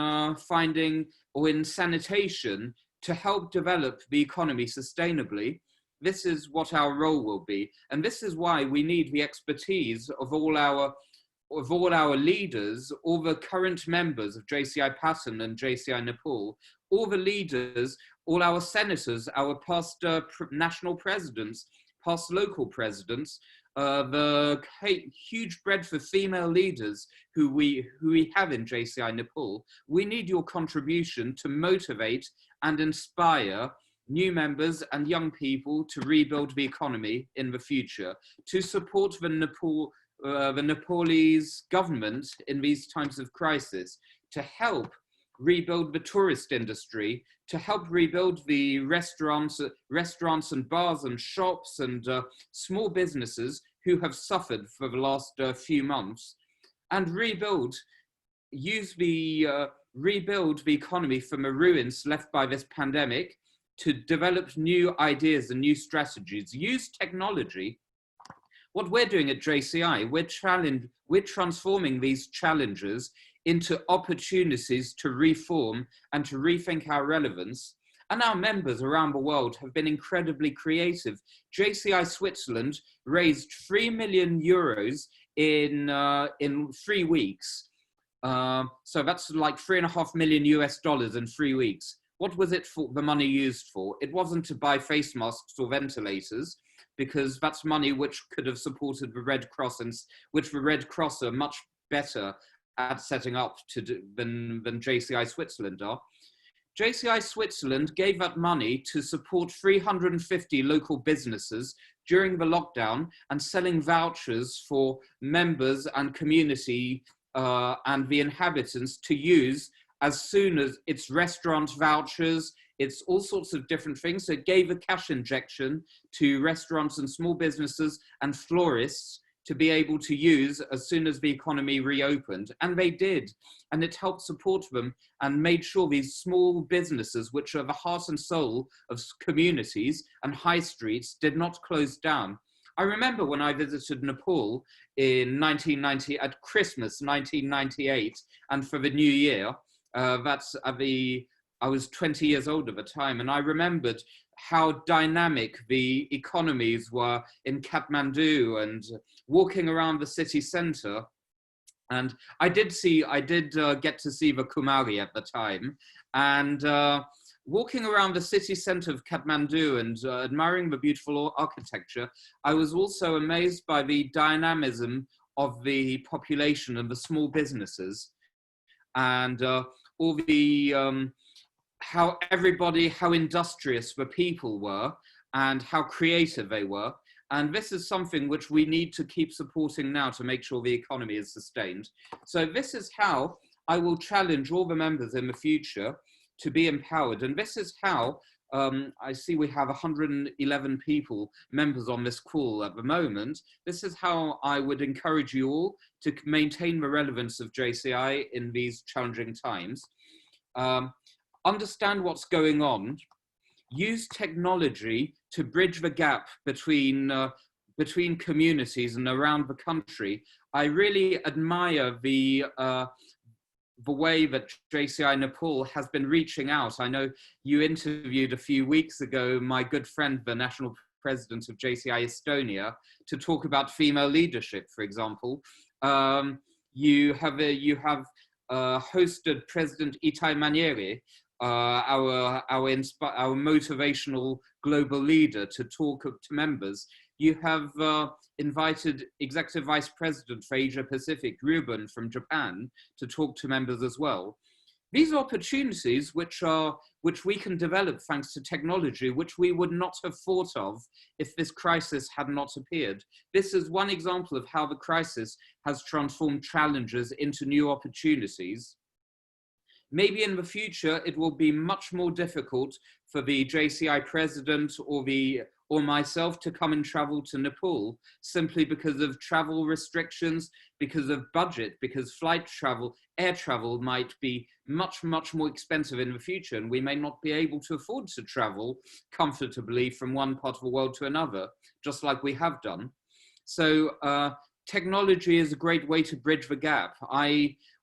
sanitation to help develop the economy sustainably, this is what our role will be. And this is why we need the expertise of all our leaders, all the current members of JCI Patan and JCI Nepal, all the leaders, all our senators, our past national presidents, past local presidents, the huge breadth of female leaders who we have in JCI Nepal. We need your contribution to motivate and inspire new members and young people to rebuild the economy in the future, to support the Nepalese government in these times of crisis, to help rebuild the tourist industry, to help rebuild the restaurants and bars and shops and small businesses who have suffered for the last few months, and rebuild the economy from the ruins left by this pandemic to develop new ideas and new strategies, use technology. What we're doing at JCI, we're transforming these challenges into opportunities to reform and to rethink our relevance. And our members around the world have been incredibly creative. JCI Switzerland raised 3 million euros in 3 weeks. So that's like $3.5 million in 3 weeks. What was it for, the money used for? It wasn't to buy face masks or ventilators, because that's money which could have supported the Red Cross, and which the Red Cross are much better at setting up than JCI Switzerland are. JCI Switzerland gave that money to support 350 local businesses during the lockdown and selling vouchers for members and community and the inhabitants to use as soon as it's restaurant vouchers, it's all sorts of different things. So it gave a cash injection to restaurants and small businesses and florists to be able to use as soon as the economy reopened. And they did. And it helped support them and made sure these small businesses, which are the heart and soul of communities and high streets, did not close down. I remember when I visited Nepal in 1990, at Christmas 1998, and for the New Year, I was 20 years old at the time, and I remembered how dynamic the economies were in Kathmandu and walking around the city center. And I did get to see the Kumari at the time, and walking around the city center of Kathmandu and admiring the beautiful architecture, I was also amazed by the dynamism of the population and the small businesses, and all the how industrious the people were and how creative they were. And this is something which we need to keep supporting now to make sure the economy is sustained. So this is how I will challenge all the members in the future to be empowered. And this is how, I see we have 111 members on this call at the moment. This is how I would encourage you all to maintain the relevance of JCI in these challenging times. Understand what's going on, use technology to bridge the gap between communities and around the country. I really admire the way that JCI Nepal has been reaching out. I know you interviewed a few weeks ago my good friend, the national president of JCI Estonia, to talk about female leadership, for example. You have hosted President Itai Maniere, our motivational global leader, to talk to members. You have invited Executive Vice President for Asia Pacific, Ruben from Japan, to talk to members as well. These are opportunities which we can develop thanks to technology, which we would not have thought of if this crisis had not appeared. This is one example of how the crisis has transformed challenges into new opportunities. Maybe in the future, it will be much more difficult for the JCI president or myself to come and travel to Nepal, simply because of travel restrictions, because of budget, because flight travel, air travel might be much, much more expensive in the future, and we may not be able to afford to travel comfortably from one part of the world to another, just like we have done. So technology is a great way to bridge the gap.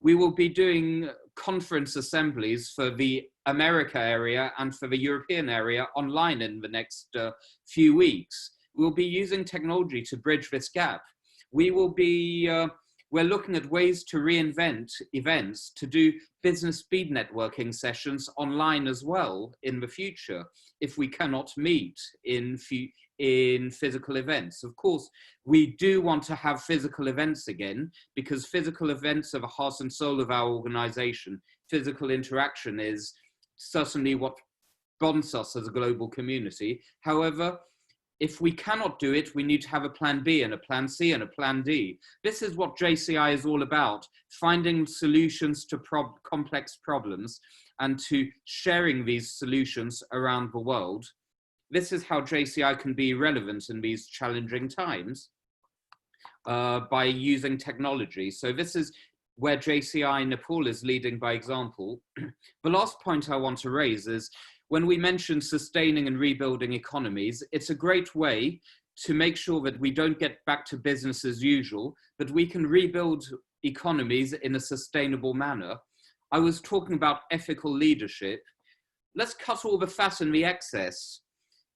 We will be doing conference assemblies for the America area and for the European area online in the next few weeks. We'll be using technology to bridge this gap. We're looking at ways to reinvent events, to do business speed networking sessions online as well in the future, if we cannot meet in physical events. Of course, we do want to have physical events again, because physical events are the heart and soul of our organization. Physical interaction is certainly what bonds us as a global community. However, if we cannot do it, we need to have a plan B and a plan C and a plan D. This is what JCI is all about, finding solutions to complex problems and to sharing these solutions around the world. This is how JCI can be relevant in these challenging times by using technology. So this is where JCI Nepal is leading by example. The last point I want to raise is when we mention sustaining and rebuilding economies, it's a great way to make sure that we don't get back to business as usual, but we can rebuild economies in a sustainable manner. I was talking about ethical leadership. Let's cut all the fat and the excess.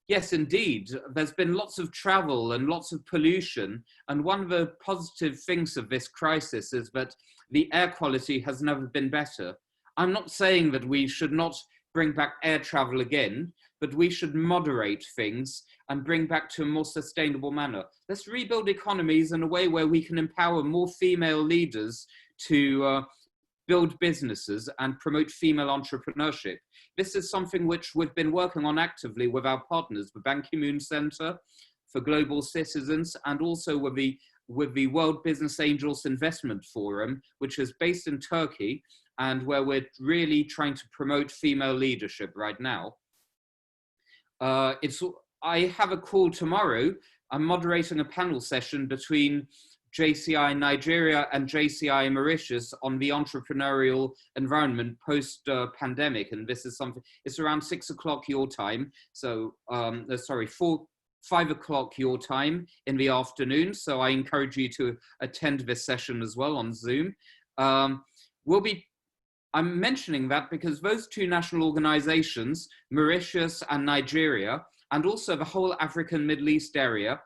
Yes, indeed, there's been lots of travel and lots of pollution. And one of the positive things of this crisis is that the air quality has never been better. I'm not saying that we should not bring back air travel again, but we should moderate things and bring back to a more sustainable manner. Let's rebuild economies in a way where we can empower more female leaders to build businesses and promote female entrepreneurship. This is something which we've been working on actively with our partners, the Ban Ki-moon Center for Global Citizens, and also with the World Business Angels Investment Forum, which is based in Turkey, and where we're really trying to promote female leadership right now. I have a call tomorrow. I'm moderating a panel session between JCI Nigeria and JCI Mauritius on the entrepreneurial environment post-pandemic. And this is something, it's around 6 o'clock your time. So, sorry, 5 o'clock your time in the afternoon. So I encourage you to attend this session as well on Zoom. I'm mentioning that because those two national organizations, Mauritius and Nigeria, and also the whole African Middle East area,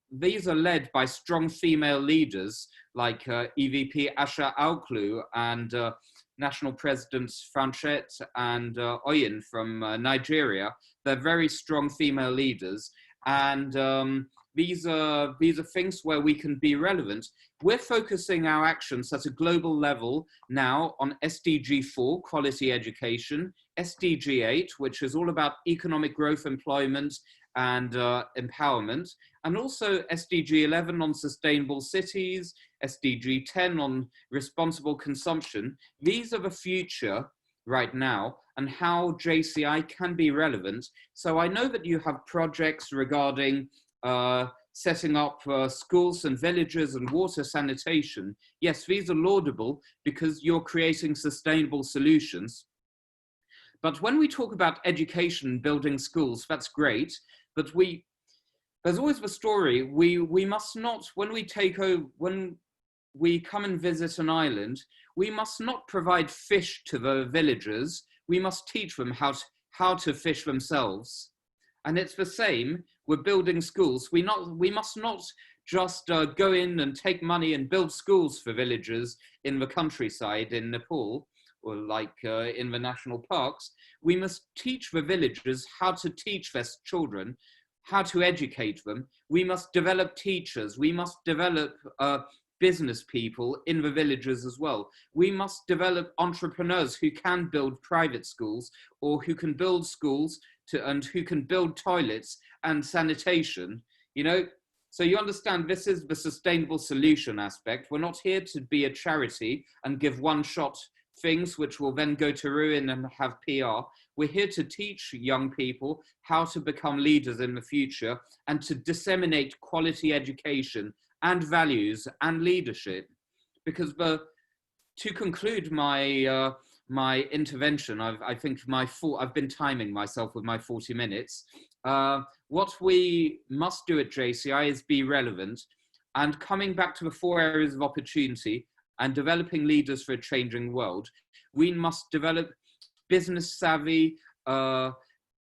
these are led by strong female leaders like EVP Asha Auklu and National Presidents Franchette and Oyin from Nigeria. They're very strong female leaders. And these are things where we can be relevant. We're focusing our actions at a global level now on SDG 4, quality education, SDG 8, which is all about economic growth, employment, and empowerment, and also SDG 11 on sustainable cities, SDG 10 on responsible consumption. These are the future right now and how JCI can be relevant. So I know that you have projects regarding setting up schools and villages and water sanitation. Yes, these are laudable because you're creating sustainable solutions. But when we talk about education, building schools, that's great. But there's always the story, we must not, when we come and visit an island, we must not provide fish to the villagers. We must teach them how to fish themselves. And it's the same, we're building schools. We must not just go in and take money and build schools for villagers in the countryside in Nepal, or like in the national parks. We must teach the villagers how to teach their children, how to educate them. We must develop teachers. We must develop business people in the villages as well. We must develop entrepreneurs who can build private schools or who can build schools and who can build toilets and sanitation, you know. So you understand this is the sustainable solution aspect. We're not here to be a charity and give one-shot things which will then go to ruin and have PR. We're here to teach young people how to become leaders in the future and to disseminate quality education and values and leadership. Because to conclude my my intervention, I think I've been timing myself with my 40 minutes. What we must do at JCI is be relevant, and coming back to the 4 areas of opportunity and developing leaders for a changing world, we must develop business savvy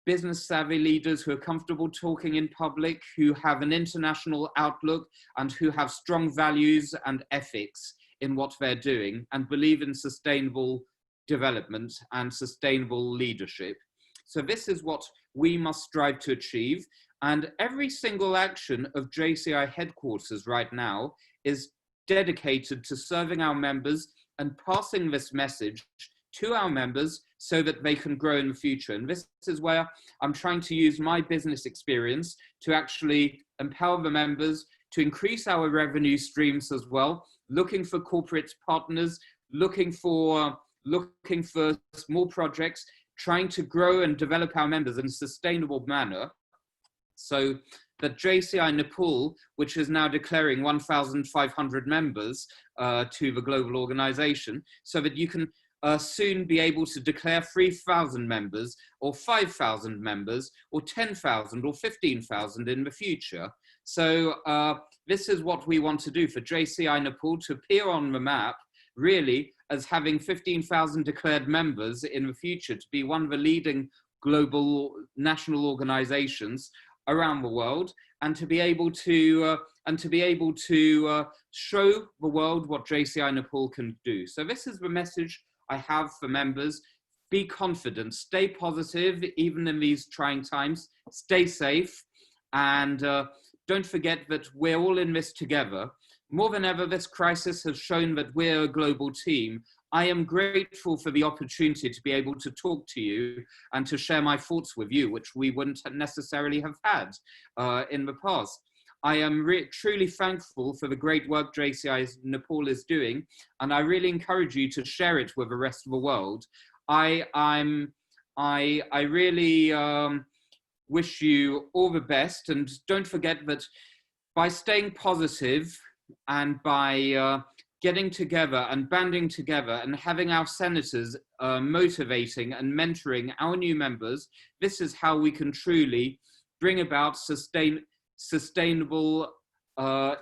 leaders who are comfortable talking in public, who have an international outlook, and who have strong values and ethics in what they're doing and believe in sustainable development and sustainable leadership. So this is what we must strive to achieve. And every single action of JCI Headquarters right now is dedicated to serving our members and passing this message to our members so that they can grow in the future. And this is where I'm trying to use my business experience to actually empower the members to increase our revenue streams as well, looking for corporate partners, looking for small projects, trying to grow and develop our members in a sustainable manner. So that JCI Nepal, which is now declaring 1,500 members to the global organization, so that you can soon be able to declare 3,000 members or 5,000 members or 10,000 or 15,000 in the future. So this is what we want to do for JCI Nepal to appear on the map, really, as having 15,000 declared members in the future, to be one of the leading global national organizations around the world, and to be able to show the world what JCI Nepal can do. So this is the message I have for members. Be confident, stay positive, even in these trying times, stay safe, and don't forget that we're all in this together. More than ever, this crisis has shown that we're a global team. I am grateful for the opportunity to be able to talk to you and to share my thoughts with you, which we wouldn't necessarily have had in the past. I am truly thankful for the great work JCI Nepal is doing, and I really encourage you to share it with the rest of the world. I really wish you all the best, and don't forget that by staying positive and by getting together and banding together and having our senators motivating and mentoring our new members, this is how we can truly bring about sustainable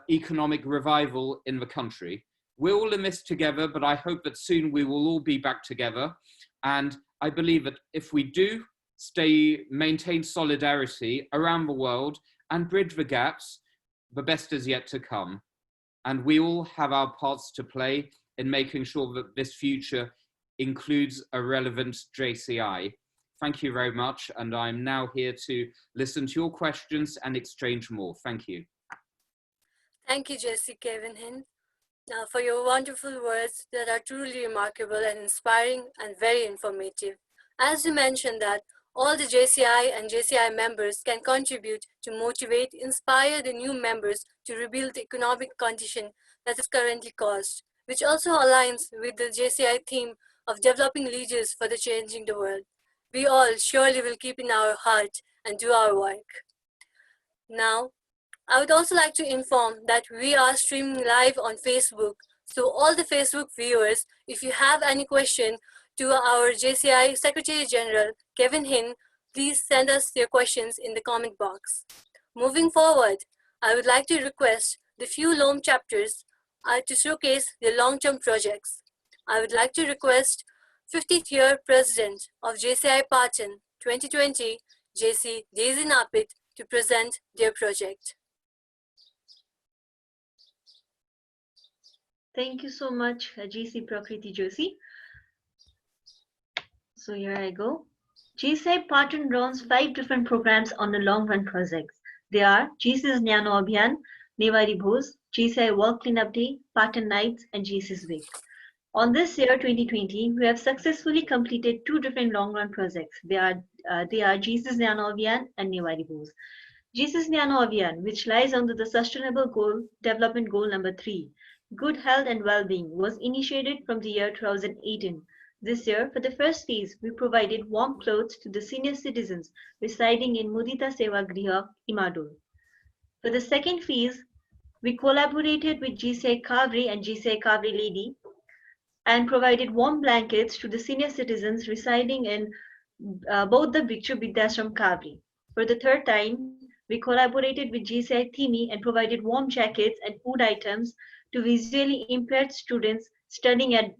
economic revival in the country. We're all in this together, but I hope that soon we will all be back together. And I believe that if we do maintain solidarity around the world and bridge the gaps, the best is yet to come. And we all have our parts to play in making sure that this future includes a relevant JCI. Thank you very much. And I'm now here to listen to your questions and exchange more. Thank you. Thank you, Jesse Kevin Hin, for your wonderful words that are truly remarkable and inspiring and very informative. As you mentioned that all the JCI and JCI members can contribute to motivate, inspire the new members to rebuild the economic condition that is currently caused, which also aligns with the JCI theme of developing leaders for the changing the world. We all surely will keep in our heart and do our work. Now, I would also like to inform that we are streaming live on Facebook. So all the Facebook viewers, if you have any question to our JCI Secretary General, Kevin Hin, please send us your questions in the comment box. Moving forward, I would like to request the few LOM chapters to showcase their long-term projects. I would like to request 50th year President of JCI Patan 2020, JC Daisy Napit, to present their project. Thank you so much, JC Prakriti Joshi. So here I go. JCI Patan runs 5 different programs on the long-run projects. They are JC's Nyano Abhiyan, Newari Bhoj, JCI World Cleanup Day, Patan Nights, and JC's Week. On this year 2020, we have successfully completed 2 different long-run projects. They are JC's Nyano Abhiyan and Newari Bhoj. JC's Nyano Abhiyan, which lies under the Sustainable Development Goal number 3, Good Health and Well-being, was initiated from the year 2018. This year, for the first phase, we provided warm clothes to the senior citizens residing in Mudita Seva Griha, Imadul. For the second phase, we collaborated with JCI Kavri and JCI Kavri Lady and provided warm blankets to the senior citizens residing in both the Bhikshu Vidyashram Kavri. For the third time, we collaborated with JCI Thimi and provided warm jackets and food items to visually impaired students studying at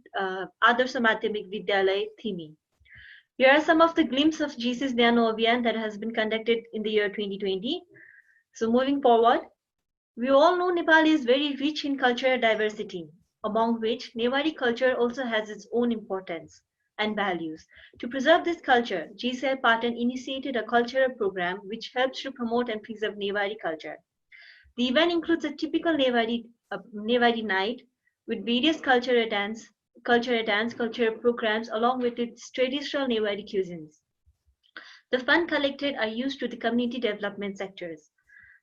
Adarsh Madhyamik Vidyalaya Thimi. Here are some of the glimpses of JC's Nyano Abhiyan that has been conducted in the year 2020. So moving forward, we all know Nepal is very rich in cultural diversity, among which Newari culture also has its own importance and values. To preserve this culture, JCI Patan initiated a cultural program which helps to promote and preserve Newari culture. The event includes a typical Newari night with various cultural culture, dance culture programs along with its traditional Newari cuisines. The fund collected are used to the community development sectors.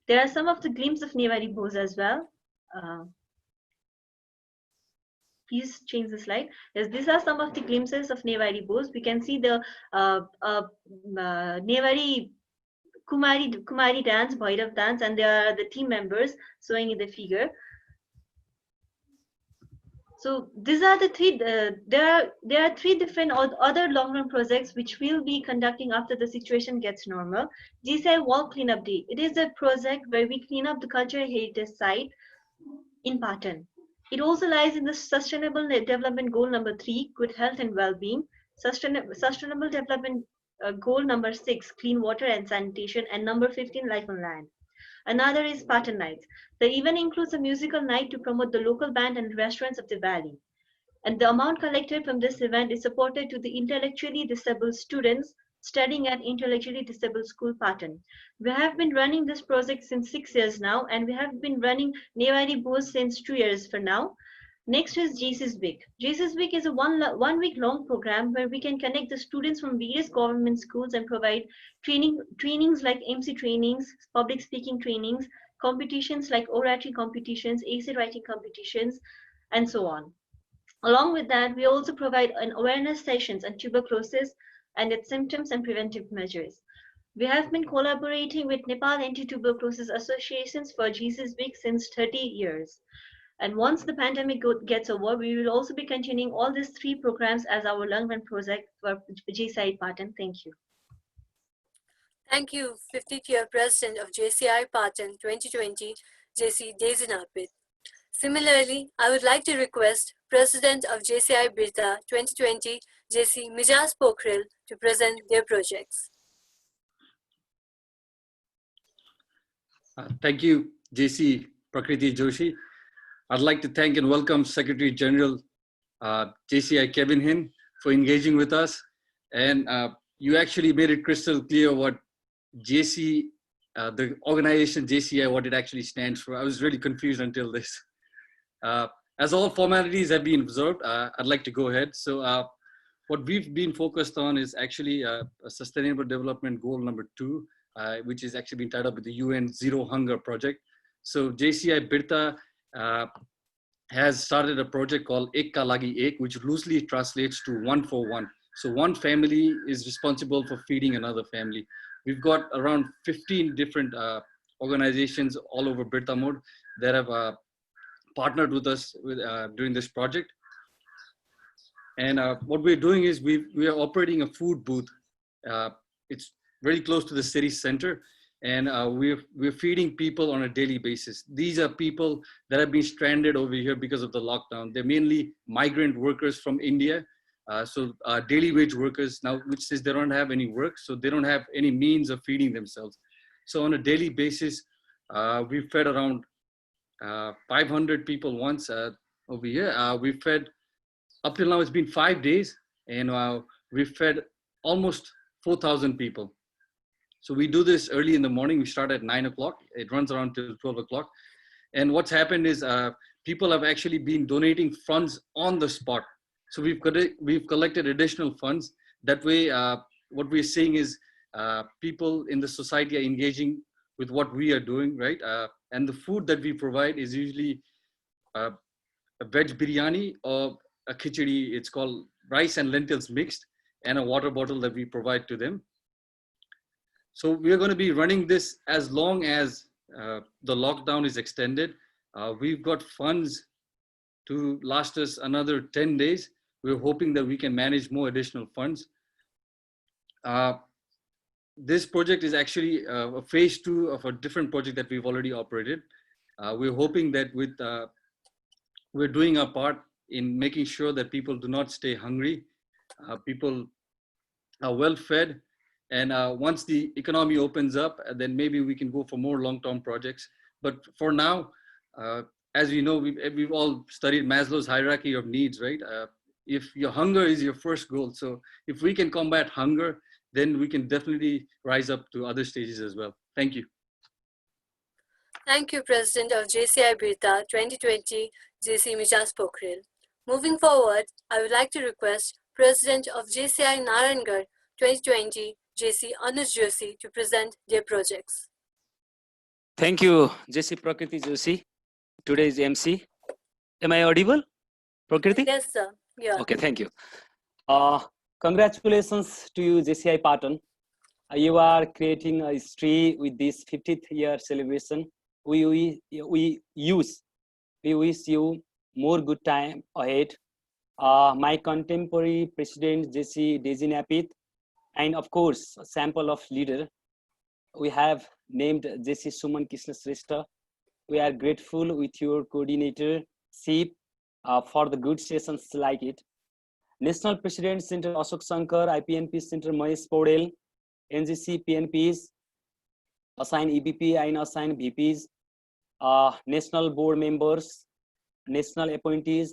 There are some of the glimpses of Newari Bhoj as well. Please change the slide. Yes, these are some of the glimpses of Newari Bhoj. We can see the Newari Kumari dance, Bhairav dance, and there are the team members showing in the figure. So these are the three. There are three different other long-run projects which we'll be conducting after the situation gets normal. JCI Wall Cleanup Day. It is a project where we clean up the cultural heritage site in Patan. It also lies in the Sustainable Development Goal number 3, good health and well-being. Sustainable Development Goal number 6, clean water and sanitation, and number 15, life on land. Another is Patan Nights. The event includes a musical night to promote the local band and restaurants of the valley. And the amount collected from this event is supported to the intellectually disabled students studying at Intellectually Disabled School Patan. We have been running this project since 6 years now, and we have been running Newari Bhoj since 2 years for now. Next is JC's Week. JC's Week is a one week long program where we can connect the students from various government schools and provide trainings like MC trainings, public speaking trainings, competitions like oratory competitions, essay writing competitions, and so on. Along with that, we also provide an awareness sessions on tuberculosis and its symptoms and preventive measures. We have been collaborating with Nepal Anti-Tuberculosis Associations for JC's Week since 30 years. And once the pandemic gets over, we will also be continuing all these three programs as our long-run project for JCI Patan. Thank you. Thank you, 50th year President of JCI Patan 2020, JC Dezinapit. Similarly, I would like to request President of JCI Birta 2020, JC Mijas Pokhrel, to present their projects. Thank you, JC Prakriti Joshi. I'd like to thank and welcome Secretary General JCI Kevin Hin for engaging with us. And you actually made it crystal clear what JC, the organization JCI, what it actually stands for. I was really confused until this. As all formalities have been observed, I'd like to go ahead. So what we've been focused on is actually a Sustainable Development Goal number 2, which is actually been tied up with the UN Zero Hunger Project. So JCI Birta has started a project called Ek Ka Lagi Ek, which loosely translates to 1 for 1. So one family is responsible for feeding another family. We've got around 15 different organizations all over Birta Mode that have partnered with us during this project. And what we're doing is we are operating a food booth. It's very close to the city center, and we're feeding people on a daily basis. These are people that have been stranded over here because of the lockdown. They're mainly migrant workers from India, so daily wage workers now, which says they don't have any work, so they don't have any means of feeding themselves. So on a daily basis, we've fed around 500 people once over here. We've fed, up till now it's been 5 days, and we've fed almost 4,000 people. So we do this early in the morning. We start at 9 o'clock. It runs around till 12 o'clock. And what's happened is people have actually been donating funds on the spot. So we've collected additional funds. That way, what we're seeing is people in the society are engaging with what we are doing, right? And the food that we provide is usually a veg biryani or a khichdi. It's called rice and lentils mixed, and a water bottle that we provide to them. So we are going to be running this as long as the lockdown is extended. We've got funds to last us another 10 days. We're hoping that we can manage more additional funds. This project is actually a phase 2 of a different project that we've already operated. We're hoping that with we're doing our part in making sure that people do not stay hungry. People are well fed. And once the economy opens up, then maybe we can go for more long-term projects. But for now, as you know, we've all studied Maslow's hierarchy of needs, right? If your hunger is your first goal, so if we can combat hunger, then we can definitely rise up to other stages as well. Thank you. Thank you, President of JCI Birta 2020, JC Mijas Pokhrel. Moving forward, I would like to request President of JCI Narangarh 2020, JC Anuj Joshi, to present their projects. Thank you, JC Prakriti Joshi, today's MC. Am I audible, Prakriti? Yes, sir. Yeah. Okay, thank you. Congratulations to you, JCI Patan. You are creating a history with this 50th year celebration. We wish you more good time ahead. My contemporary President JC Desi Napith, and of course, a sample of leader. We have named JC Suman Krishna Srestha. We are grateful with your coordinator, SIP, for the good sessions like it. National President Center Ashok Shankar, IPNP Center Mahesh Podel, NGC PNPs, assigned EBP and assigned VPs, national board members, national appointees,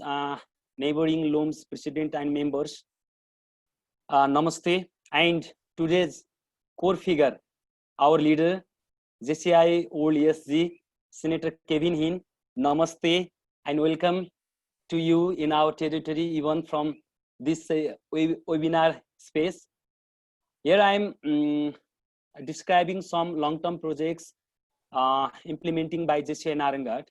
neighboring LOMS president and members. Namaste. And today's core figure, our leader, JCI Old ESG, Senator Kevin Hin. Namaste and welcome to you in our territory, even from this webinar space. Here I am describing some long-term projects implementing by JCI Narangarh.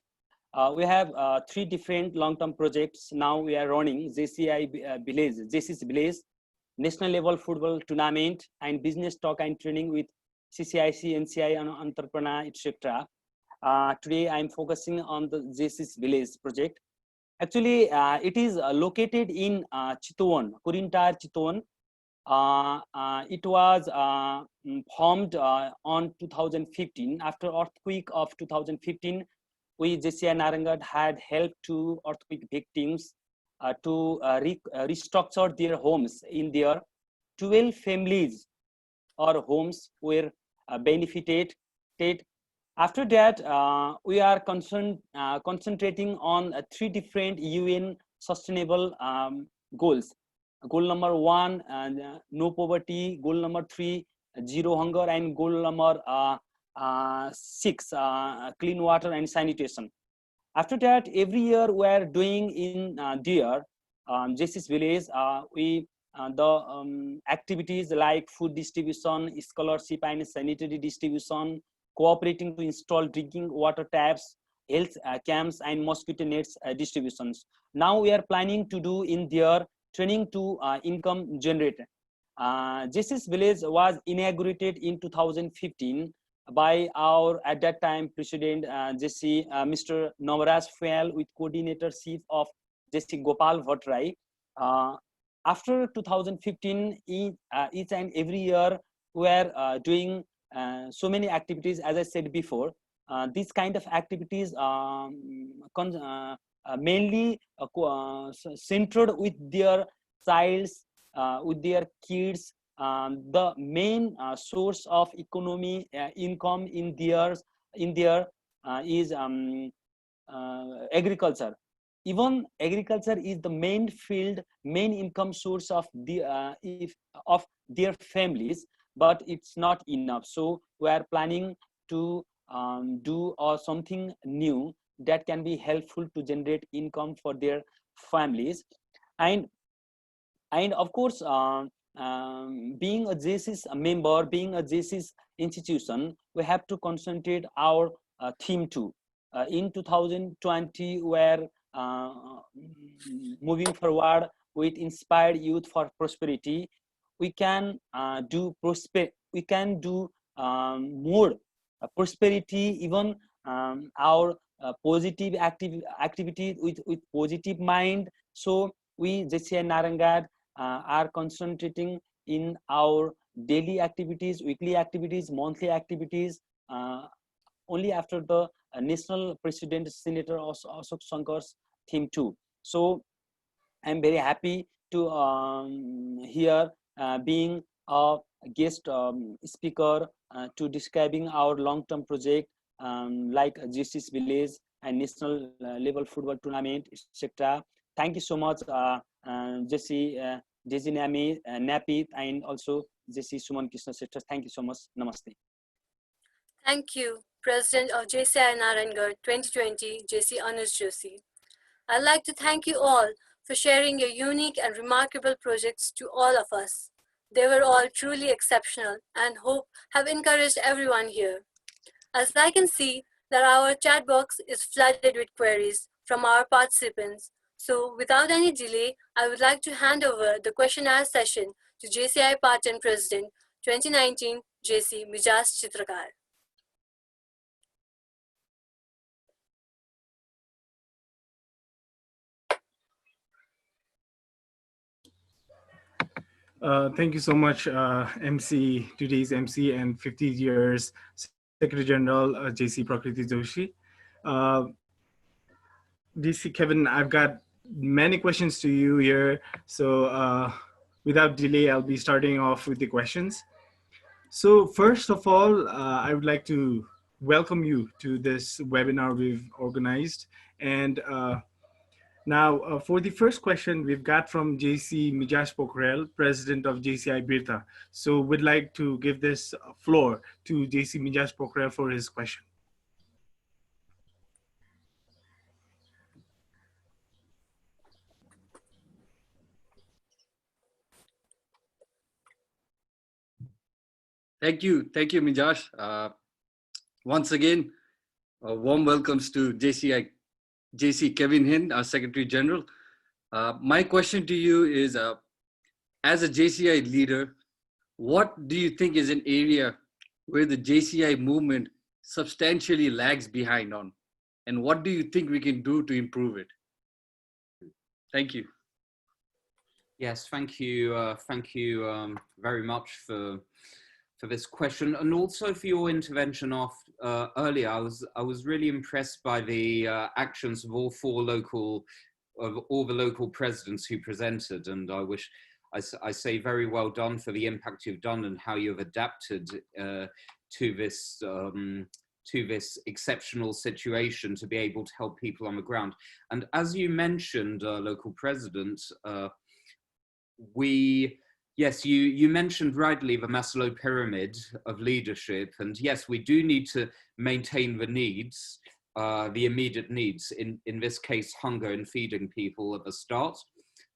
We have 3 different long-term projects now we are running: JCI Village, JC's Village, National Level Football Tournament, and Business Talk and Training with CCIC, NCI, and Entrepreneur, etc. Today I am focusing on the JC's Village project. Actually, it is located in Chitwan, Kurintar, Chitwan. It was formed on 2015. After earthquake of 2015, we JCI Narangarh had helped to earthquake victims to restructure their homes. In their 12 families or homes were benefited. After that, we are concentrating on 3 different UN sustainable goals. Goal number 1, no poverty. Goal number 3, zero hunger. And goal number 6, clean water and sanitation. After that, every year we are doing in their JC's Village, activities like food distribution, scholarship and sanitary distribution, cooperating to install drinking water taps, health camps, and mosquito nets distributions. Now we are planning to do in their training to income generator. JC's Village was inaugurated in 2015 by our, at that time, President JC Mr. Namaraj Fuel with coordinator chief of JC Gopal Bhattrai. After 2015, each and every year we are doing so many activities. As I said before, these kind of activities mainly centered with their childs, with their kids. The main source of economy income in their is agriculture. Even agriculture is the main field, main income source of of their families, but it's not enough. So we are planning to do something new that can be helpful to generate income for their families. And of course, being a JC's member, being a JC's institution, we have to concentrate our theme too. In 2020, we're moving forward with Inspired Youth for Prosperity. We can do more prosperity, even our positive activity with positive mind. So we JCI Narangarh are concentrating in our daily activities, weekly activities, monthly activities, only after the National President Senator Ashok Shankar's theme too. So I'm very happy to here being a guest speaker to describing our long-term project like JC's Village and National Level Football Tournament, etc. Thank you so much, JC Napith, and also JC Suman Krishna Srestha. Thank you so much. Namaste. Thank you, President of JCI Narangarh 2020, JC Anuj Joshi. I'd like to thank you all for sharing your unique and remarkable projects to all of us. They were all truly exceptional and hope have encouraged everyone here. As I can see that our chat box is flooded with queries from our participants. So without any delay, I would like to hand over the questionnaire session to JCI Patan President 2019 JC Mijas Chitrakar. Thank you so much, MC, today's MC and 50 years Secretary General JC Prakriti Joshi. DC Kevin, I've got many questions to you here. So without delay, I'll be starting off with the questions. So first of all, I would like to welcome you to this webinar we've organized. And now, for the first question, we've got from JC Mijas Pokhrel, President of JCI Birta. So we'd like to give this floor to JC Mijas Pokhrel for his question. Thank you, Mijas. Once again, warm welcomes to JC Kevin Hin, our Secretary General. My question to you is, as a JCI leader, what do you think is an area where the JCI movement substantially lags behind on? And what do you think we can do to improve it? Thank you. Yes, thank you very much for this question, and also for your intervention earlier. I was really impressed by the actions of all the local presidents who presented, and I say very well done for the impact you've done and how you've adapted to this exceptional situation to be able to help people on the ground. And as you mentioned, local president, yes, you mentioned rightly the Maslow pyramid of leadership, and yes, we do need to maintain the needs, the immediate needs, in this case, hunger and feeding people at the start.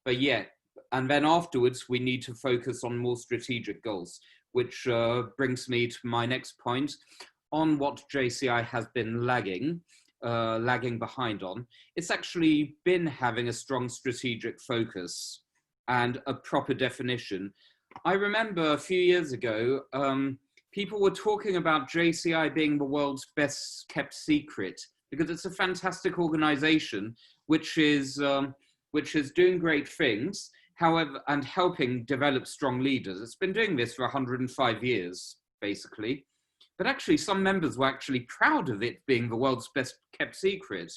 But yeah, and then afterwards, we need to focus on more strategic goals, which brings me to my next point on what JCI has been lagging behind on. It's actually been having a strong strategic focus and a proper definition. I remember a few years ago, people were talking about JCI being the world's best kept secret because it's a fantastic organization which is doing great things, however, and helping develop strong leaders. It's been doing this for 105 years, basically. But actually, some members were actually proud of it being the world's best kept secret.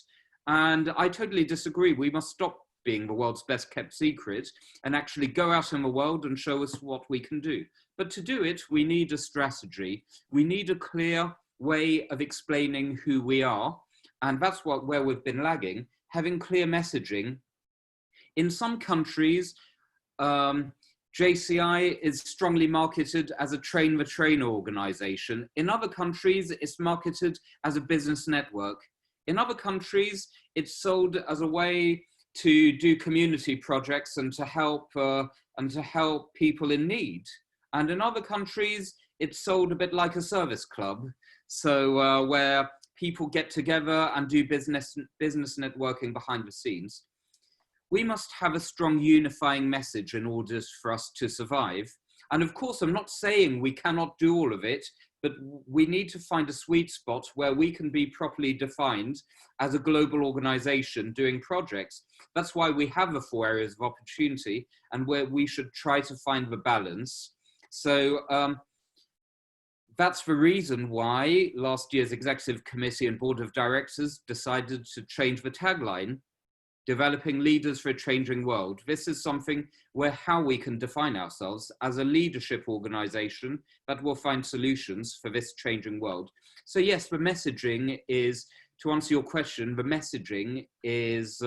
And I totally disagree. We must stop being the world's best kept secret and actually go out in the world and show us what we can do. But to do it, we need a strategy. We need a clear way of explaining who we are. And that's where we've been lagging, having clear messaging. In some countries, JCI is strongly marketed as a train the trainer organization. In other countries, it's marketed as a business network. In other countries, it's sold as a way to do community projects and to help people in need. And in other countries, it's sold a bit like a service club. So where people get together and do business networking behind the scenes. We must have a strong unifying message in order for us to survive. And of course, I'm not saying we cannot do all of it, but we need to find a sweet spot where we can be properly defined as a global organization doing projects. That's why we have the 4 areas of opportunity and where we should try to find the balance. So that's the reason why last year's Executive Committee and Board of Directors decided to change the tagline, developing leaders for a changing world. This is something where how we can define ourselves as a leadership organization that will find solutions for this changing world. So yes, the messaging is, to answer your question, the messaging is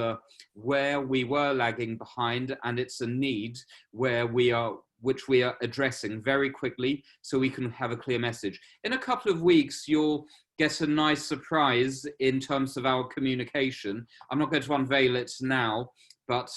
where we were lagging behind, and it's a need which we are addressing very quickly so we can have a clear message. In a couple of weeks, you'll get a nice surprise in terms of our communication. I'm not going to unveil it now, but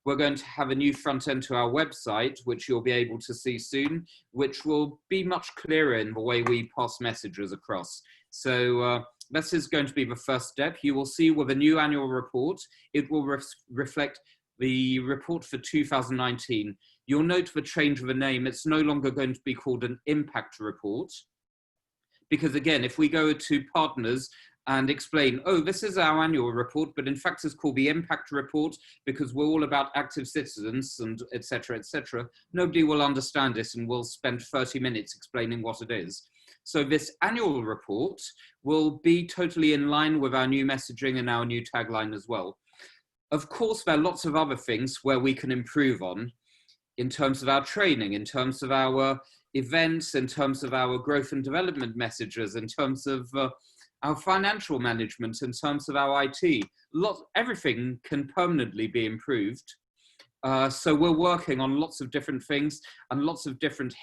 we're going to have a new front end to our website, which you'll be able to see soon, which will be much clearer in the way we pass messages across. So this is going to be the first step. You will see with a new annual report, it will reflect the report for 2019. You'll note the change of the name. It's no longer going to be called an impact report, because again, if we go to partners and explain, oh, this is our annual report, but in fact it's called the impact report because we're all about active citizens and et cetera, nobody will understand this and we'll spend 30 minutes explaining what it is. So this annual report will be totally in line with our new messaging and our new tagline as well. Of course, there are lots of other things where we can improve on in terms of our training, in terms of our events, in terms of our growth and development messages, in terms of our financial management, in terms of our IT. Everything can permanently be improved. So we're working on lots of different things and lots of different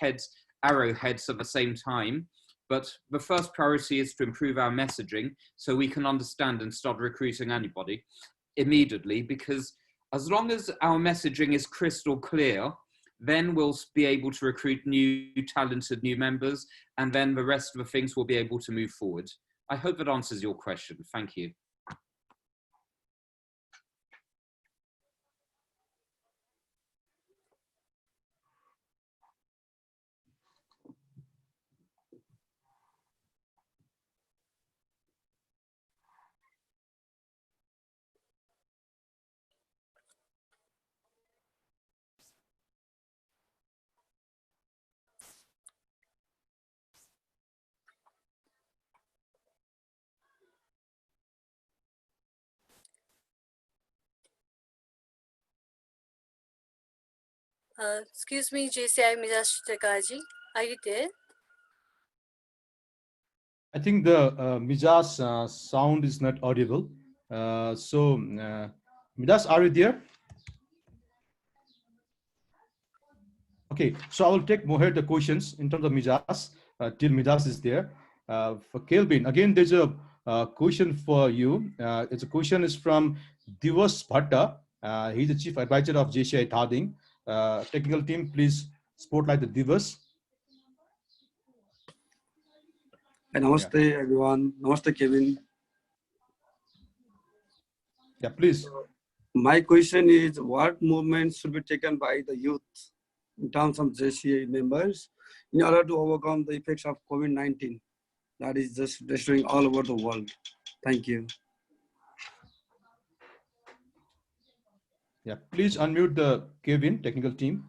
arrowheads at the same time. But the first priority is to improve our messaging so we can understand and start recruiting anybody immediately, because as long as our messaging is crystal clear, then we'll be able to recruit new talented new members, and then the rest of the things will be able to move forward. I hope that answers your question. Thank you. Excuse me, JCI Mizas, are you there? I think the Mija's sound is not audible. Mijas, are you there? Okay, so I will take more the questions in terms of Mijas till Mijas is there. For Kelvin, again, there's a question for you. It's a question is from Divas Bhatta. He's the Chief Advisor of JCI Thading. Technical team, please spotlight the Divas. Namaste, everyone. Namaste, Kevin. Yeah, please. My question is, what movements should be taken by the youth in terms of JCI members in order to overcome the effects of COVID-19 that is just destroying all over the world? Thank you. Yeah, please unmute the Kevin technical team.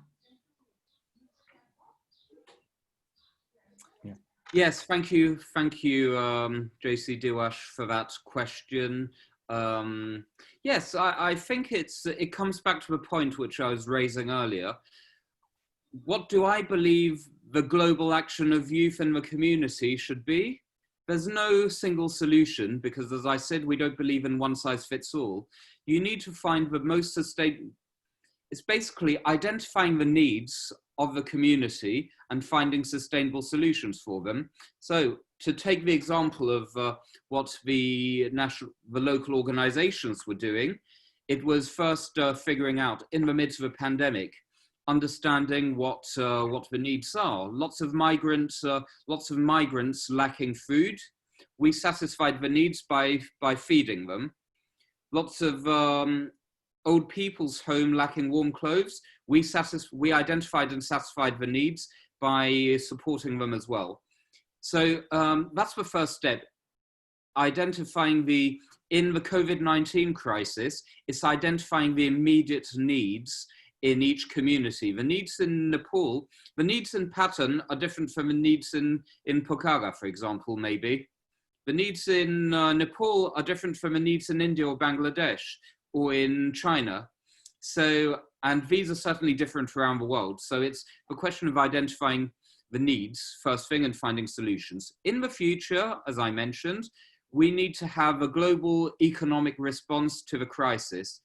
Yeah. Yes, thank you, JC Diwash, for that question. Yes, I think it comes back to the point which I was raising earlier. What do I believe the global action of youth in the community should be? There's no single solution because, as I said, we don't believe in one size fits all. You need to find the most sustainable. It's basically identifying the needs of the community and finding sustainable solutions for them. So to take the example of what the local organizations were doing, it was first figuring out in the midst of a pandemic, understanding what the needs are. Lots of migrants lacking food. We satisfied the needs by feeding them. Lots of old people's home lacking warm clothes. We identified and satisfied the needs by supporting them as well. So that's the first step. Identifying in the COVID-19 crisis, it's identifying the immediate needs in each community. The needs in Nepal, the needs in Patan are different from the needs in Pokhara, for example, maybe. The needs in Nepal are different from the needs in India or Bangladesh or in China. So, and these are certainly different around the world. So it's a question of identifying the needs, first thing, and finding solutions. In the future, as I mentioned, we need to have a global economic response to the crisis,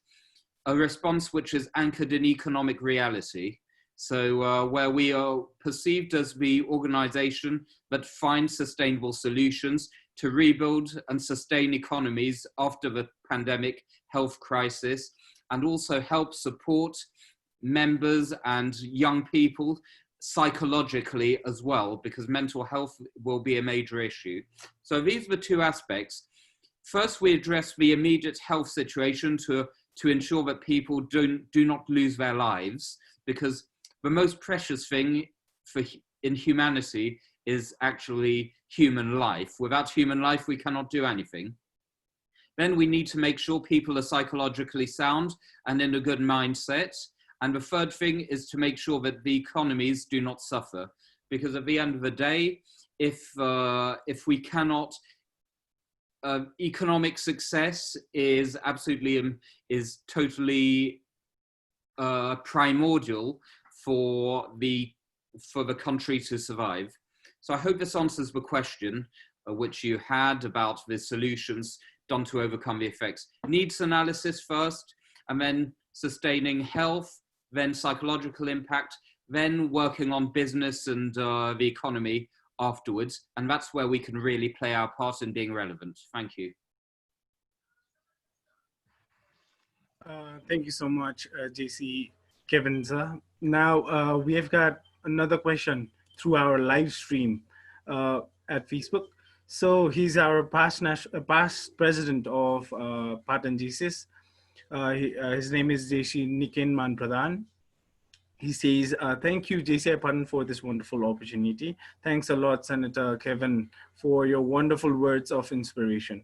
a response which is anchored in economic reality. So where we are perceived as the organization that finds sustainable solutions to rebuild and sustain economies after the pandemic health crisis, and also help support members and young people psychologically as well, because mental health will be a major issue. So these are the two aspects. First, we address the immediate health situation to ensure that people do not lose their lives, because the most precious thing in humanity is actually human life. Without human life, we cannot do anything. Then we need to make sure people are psychologically sound and in a good mindset. And the third thing is to make sure that the economies do not suffer, because at the end of the day, if we cannot, economic success is absolutely totally primordial for the country to survive. So I hope this answers the question which you had about the solutions done to overcome the effects. Needs analysis first, and then sustaining health, then psychological impact, then working on business and the economy afterwards. And that's where we can really play our part in being relevant. Thank you. Thank you so much, JC Kevin. Now we have got another question through our live stream at Facebook. So he's our past president of Patan Jesus. His name is JC Niken Man Pradhan. He says, thank you, JCI Patan, for this wonderful opportunity. Thanks a lot, Senator Kevin, for your wonderful words of inspiration.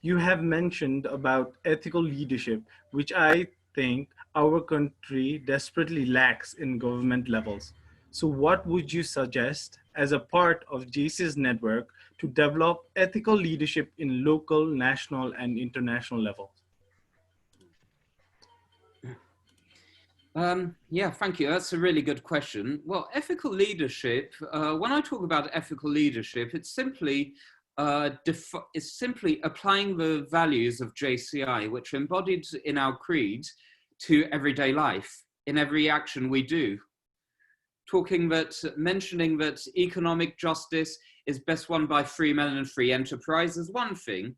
You have mentioned about ethical leadership, which I think our country desperately lacks in government levels. So what would you suggest as a part of JC's network to develop ethical leadership in local, national, and international levels? Yeah, thank you. That's a really good question. Well, ethical leadership, when I talk about ethical leadership, it's simply applying the values of JCI, which are embodied in our creed, to everyday life, in every action we do. Mentioning that economic justice is best won by free men and free enterprise is one thing.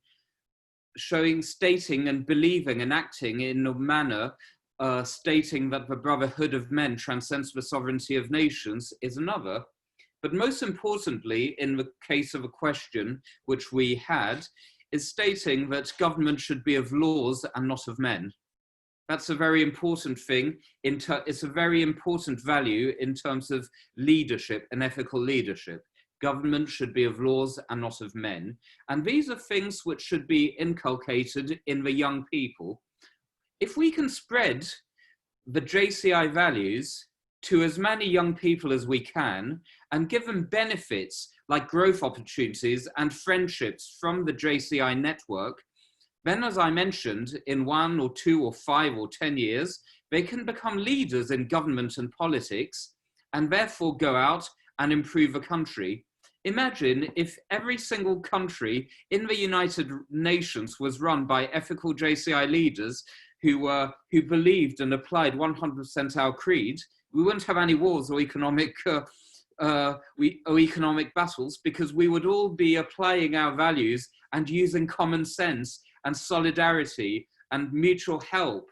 Stating and believing and acting in a manner stating that the brotherhood of men transcends the sovereignty of nations is another. But most importantly, in the case of a question which we had, is stating that government should be of laws and not of men. That's a very important thing. It's a very important value in terms of leadership and ethical leadership. Government should be of laws and not of men. And these are things which should be inculcated in the young people. If we can spread the JCI values to as many young people as we can and give them benefits like growth opportunities and friendships from the JCI network, then, as I mentioned, in 1 or 2 or 5 or 10 years, they can become leaders in government and politics and therefore go out and improve a country. Imagine if every single country in the United Nations was run by ethical JCI leaders who believed and applied 100% our creed. We wouldn't have any wars or economic battles, because we would all be applying our values and using common sense and solidarity and mutual help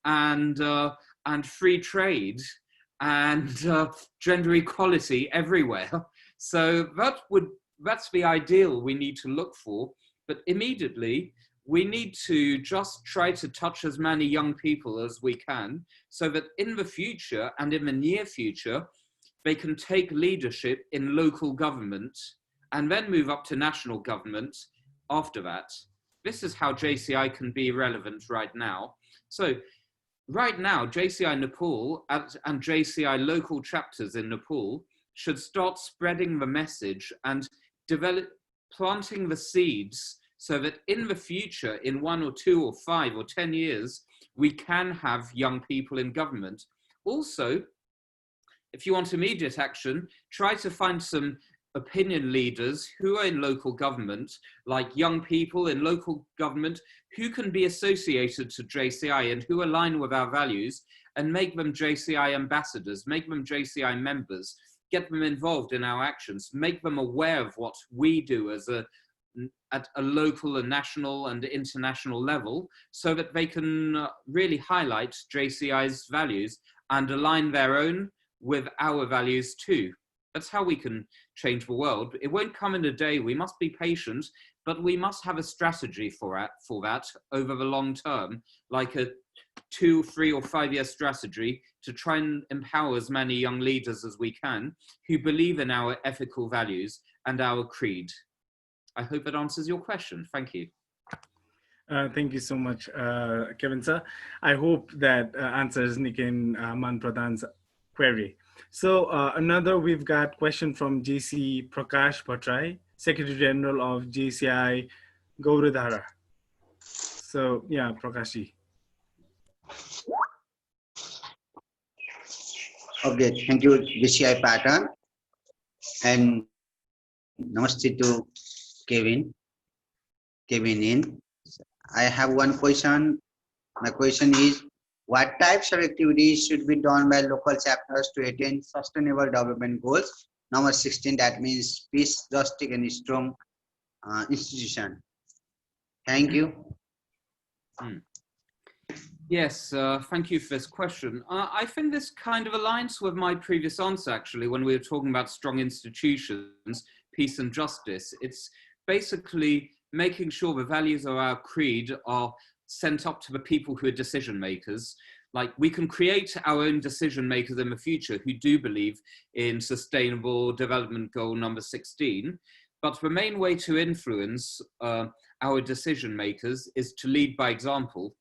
and free trade and gender equality everywhere. So that's the ideal we need to look for. But immediately, we need to just try to touch as many young people as we can, so that in the future and in the near future, they can take leadership in local government and then move up to national government after that. This is how JCI can be relevant right now. So right now, JCI Nepal and JCI local chapters in Nepal should start spreading the message and planting the seeds, so that in the future, in 1 or 2 or 5 or 10 years, we can have young people in government. Also, if you want immediate action, try to find some opinion leaders who are in local government, like young people in local government, who can be associated to JCI and who align with our values, and make them JCI ambassadors, make them JCI members, get them involved in our actions, make them aware of what we do as a at a local and national and international level, so that they can really highlight JCI's values and align their own with our values too. That's how we can change the world. It won't come in a day. We must be patient, but we must have a strategy for that over the long term, like a 2, 3 or 5 year strategy to try and empower as many young leaders as we can who believe in our ethical values and our creed. I hope that answers your question. Thank you. Thank you so much, Kevin sir. I hope that answers Nikin Manpradhan's query. So we've got question from JC Prakash Bhattrai, Secretary General of JCI Gauradhara. So yeah, Prakashji. Okay, thank you, JCI Pattern, and namaste to Kevin in. I have one question. My question is, what types of activities should be done by local chapters to attain sustainable development goals? Number 16, that means peace, justice, and strong institution. Thank you. Yes, thank you for this question. I think this kind of aligns with my previous answer, actually, when we were talking about strong institutions, peace and justice. It's basically making sure the values of our creed are sent up to the people who are decision makers. Like, we can create our own decision makers in the future who do believe in sustainable development goal number 16. But the main way to influence our decision makers is to lead by example,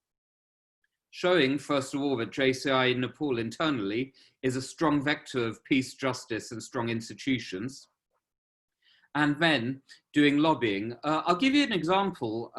showing, first of all, that JCI Nepal internally is a strong vector of peace, justice, and strong institutions. And then doing lobbying. I'll give you an example.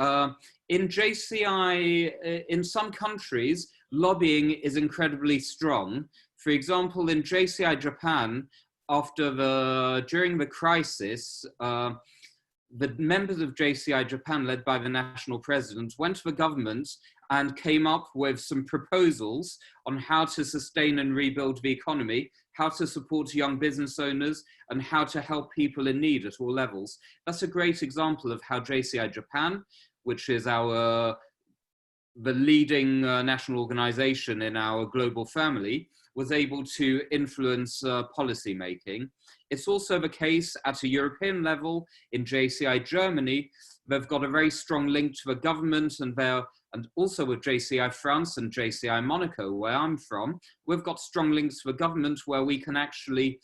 In JCI, in some countries, lobbying is incredibly strong. For example, in JCI Japan, during the crisis, the members of JCI Japan, led by the national president, went to the government and came up with some proposals on how to sustain and rebuild the economy, how to support young business owners, and how to help people in need at all levels. That's a great example of how JCI Japan, which is the leading national organization in our global family, was able to influence policy making. It's also the case at a European level in JCI Germany. They've got a very strong link to the government, and also with JCI France and JCI Monaco, where I'm from, we've got strong links to the government where we can actually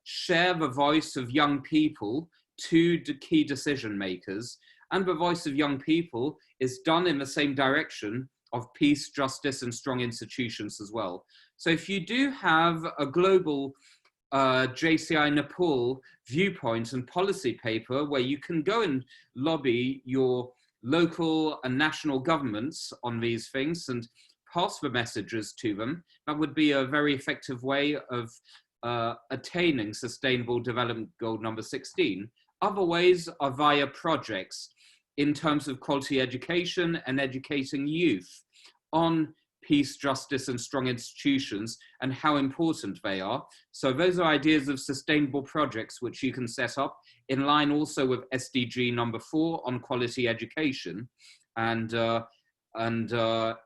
share the voice of young people to the key decision makers. And the voice of young people is done in the same direction of peace, justice, and strong institutions as well. So if you do have a global JCI Nepal viewpoint and policy paper where you can go and lobby your local and national governments on these things and pass the messages to them, that would be a very effective way of attaining sustainable development goal number 16. Other ways are via projects in terms of quality education and educating youth on peace, justice, and strong institutions and how important they are. So those are ideas of sustainable projects which you can set up in line also with SDG number 4 on quality education and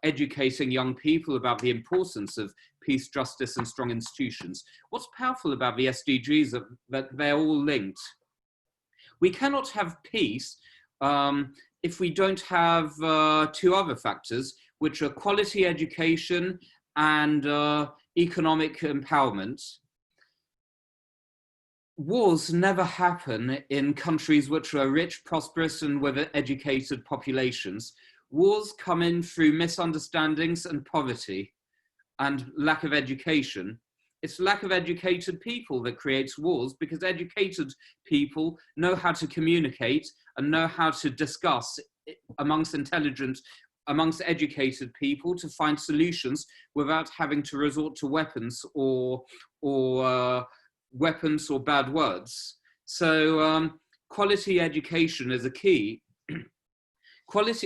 educating young people about the importance of peace, justice, and strong institutions. What's powerful about the SDGs is that they're all linked. We cannot have peace if we don't have 2 other factors, which are quality education and economic empowerment. Wars never happen in countries which are rich, prosperous, and with educated populations. Wars come in through misunderstandings and poverty and lack of education. It's lack of educated people that creates wars, because educated people know how to communicate and know how to discuss amongst educated people to find solutions without having to resort to weapons or bad words. So quality education is a key.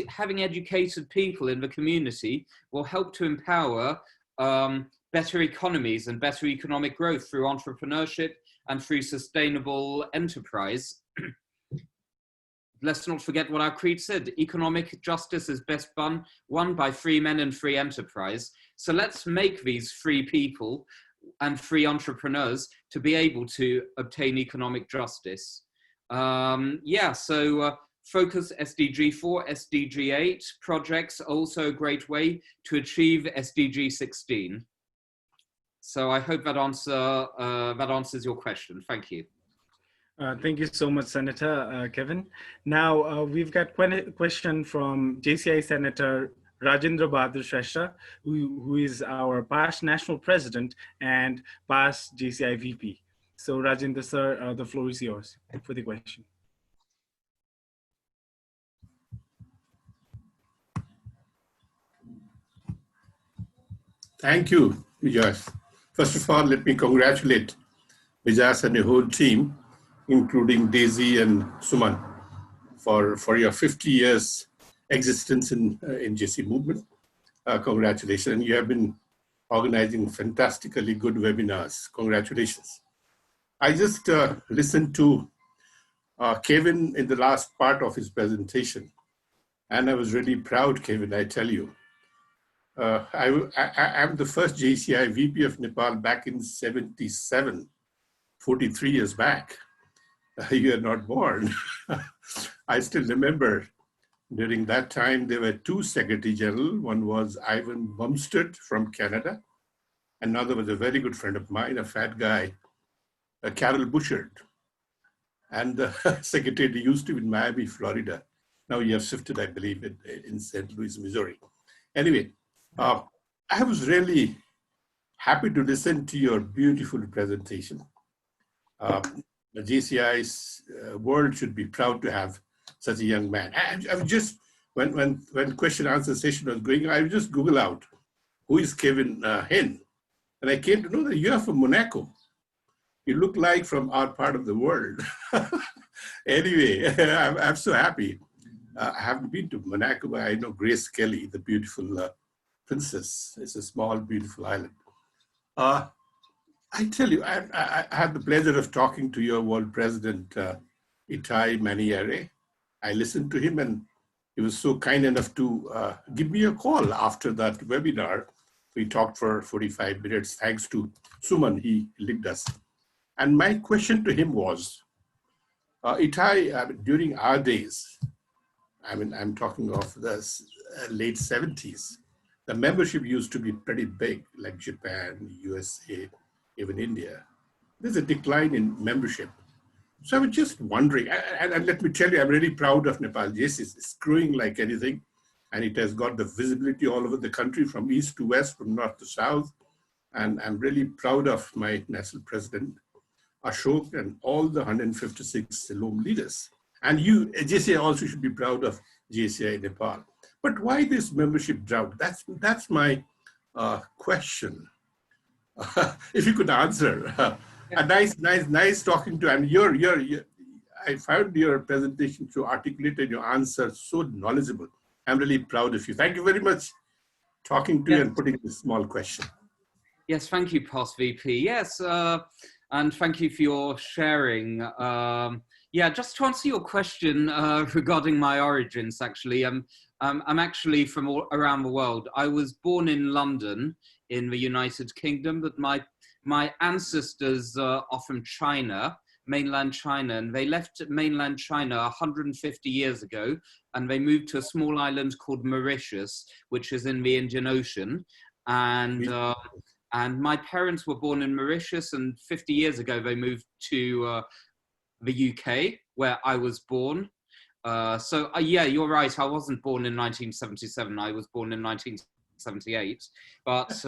Having educated people in the community will help to empower better economies and better economic growth through entrepreneurship and through sustainable enterprise. let's not forget what our creed said. Economic justice is best won by free men and free enterprise. So let's make these free people and free entrepreneurs to be able to obtain economic justice. Focus SDG 4, SDG 8 projects are also a great way to achieve SDG 16. So I hope that answers your question. Thank you. Thank you so much, Senator Kevin. Now we've got a question from JCI Senator Rajendra Bahadur Shrestha, who is our past national president and past JCI VP. So Rajendra sir, the floor is yours for the question. Thank you, Vijas. First of all, let me congratulate Vijas and your whole team, including Daisy and Suman, for your 50 years existence in JC movement. Congratulations. You have been organizing fantastically good webinars. Congratulations. I just listened to Kevin in the last part of his presentation, and I was really proud, Kevin, I tell you. I'm the first JCI VP of Nepal back in 77, 43 years back. You are not born. I still remember during that time, there were two Secretary General. One was Ivan Bumstead from Canada. Another was a very good friend of mine, a fat guy, Carol Bouchard. And the secretary used to be in Miami, Florida. Now you have shifted, I believe, in St. Louis, Missouri. Anyway, I was really happy to listen to your beautiful presentation. The JCI's world should be proud to have such a young man. I was just, when question answer session was going, I would just Google out, who is Kevin Hinn? And I came to know that you are from Monaco. You look like from our part of the world. Anyway, I'm so happy. I haven't been to Monaco, but I know Grace Kelly, the beautiful princess. It's a small, beautiful island. I tell you, I had the pleasure of talking to your world president, Itai Maniere. I listened to him and he was so kind enough to give me a call after that webinar. We talked for 45 minutes, thanks to Suman, he linked us. And my question to him was, Itai, during our days, I'm talking of the late 70s, the membership used to be pretty big, like Japan, USA, even India. There's a decline in membership. So I was just wondering, and let me tell you, I'm really proud of Nepal JC. It's growing like anything, and it has got the visibility all over the country, from east to west, from north to south. And I'm really proud of my national president, Ashok, and all the 156 Salom leaders. And you, JCI, also should be proud of JCI Nepal. But why this membership drought? That's my question. If you could answer. Nice talking to you. And I found your presentation so articulate and your answers so knowledgeable. I'm really proud of you. Thank you very much talking to you and putting this small question. Yes, thank you, past VP. Yes, and thank you for your sharing. Yeah, just to answer your question regarding my origins, actually, I'm actually from all around the world. I was born in London in the United Kingdom, but my ancestors are from China, mainland China, and they left mainland China 150 years ago, and they moved to a small island called Mauritius, which is in the Indian Ocean. And my parents were born in Mauritius, and 50 years ago they moved to the UK, where I was born. Yeah, you're right. I wasn't born in 1977. I was born in 1978. But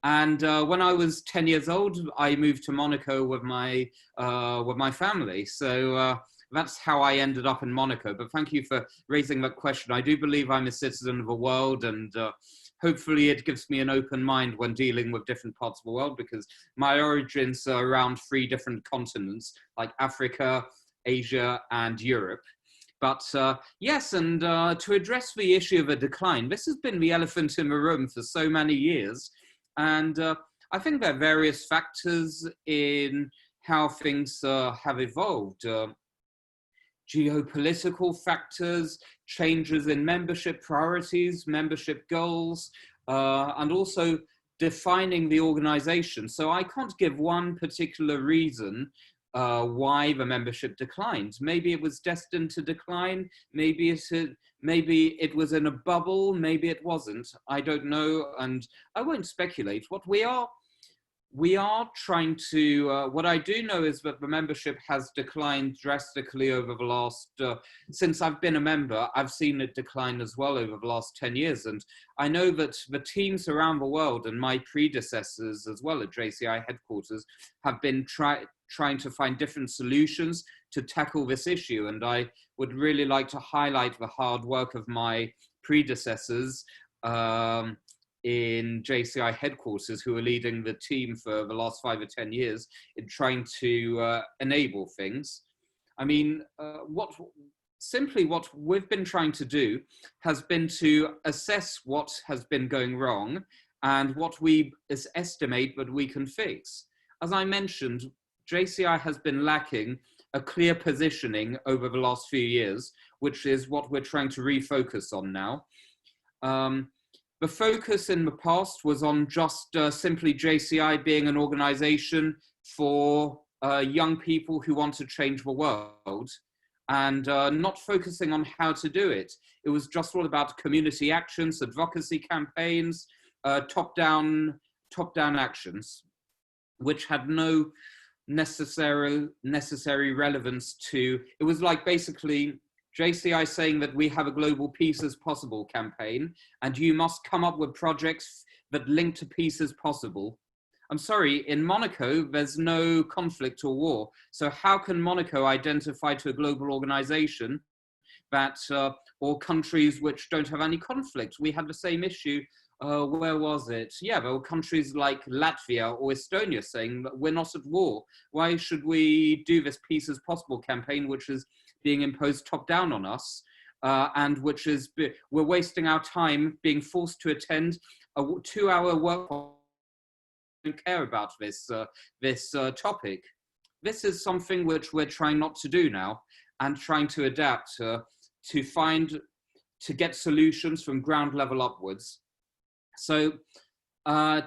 when I was 10 years old, I moved to Monaco with my family. So that's how I ended up in Monaco. But thank you for raising that question. I do believe I'm a citizen of the world, and hopefully it gives me an open mind when dealing with different parts of the world, because my origins are around 3 different continents, like Africa, Asia, and Europe. But yes, and to address the issue of a decline, this has been the elephant in the room for so many years. And I think there are various factors in how things have evolved. geopolitical factors, changes in membership priorities, membership goals, and also defining the organization. So I can't give one particular reason why the membership declined. Maybe it was destined to decline, maybe it was in a bubble, maybe it wasn't. I don't know, and I won't speculate. What we are trying to, what I do know is that the membership has declined drastically over the last, since I've been a member, I've seen it decline as well over the last 10 years. And I know that the teams around the world and my predecessors as well at JCI Headquarters have been trying to find different solutions to tackle this issue. And I would really like to highlight the hard work of my predecessors in JCI Headquarters, who are leading the team for the last 5 or 10 years in trying to enable things. I mean, what we've been trying to do has been to assess what has been going wrong and what we estimate that we can fix. As I mentioned, JCI has been lacking a clear positioning over the last few years, which is what we're trying to refocus on now. The focus in the past was on just simply JCI being an organization for young people who want to change the world, and not focusing on how to do it. It was just all about community actions, advocacy campaigns, top-down actions, which had no necessary relevance to, it was like basically JCI saying that we have a global peace as possible campaign, and you must come up with projects that link to peace as possible. I'm sorry, in Monaco, there's no conflict or war. So how can Monaco identify to a global organization that, or countries which don't have any conflict? We had the same issue, where was it? Yeah, there were countries like Latvia or Estonia saying that we're not at war. Why should we do this peace as possible campaign, which is being imposed top down on us, and which is, we're wasting our time being forced to attend a 2-hour workshop. Don't care about this topic. This is something which we're trying not to do now, and trying to adapt to get solutions from ground level upwards. So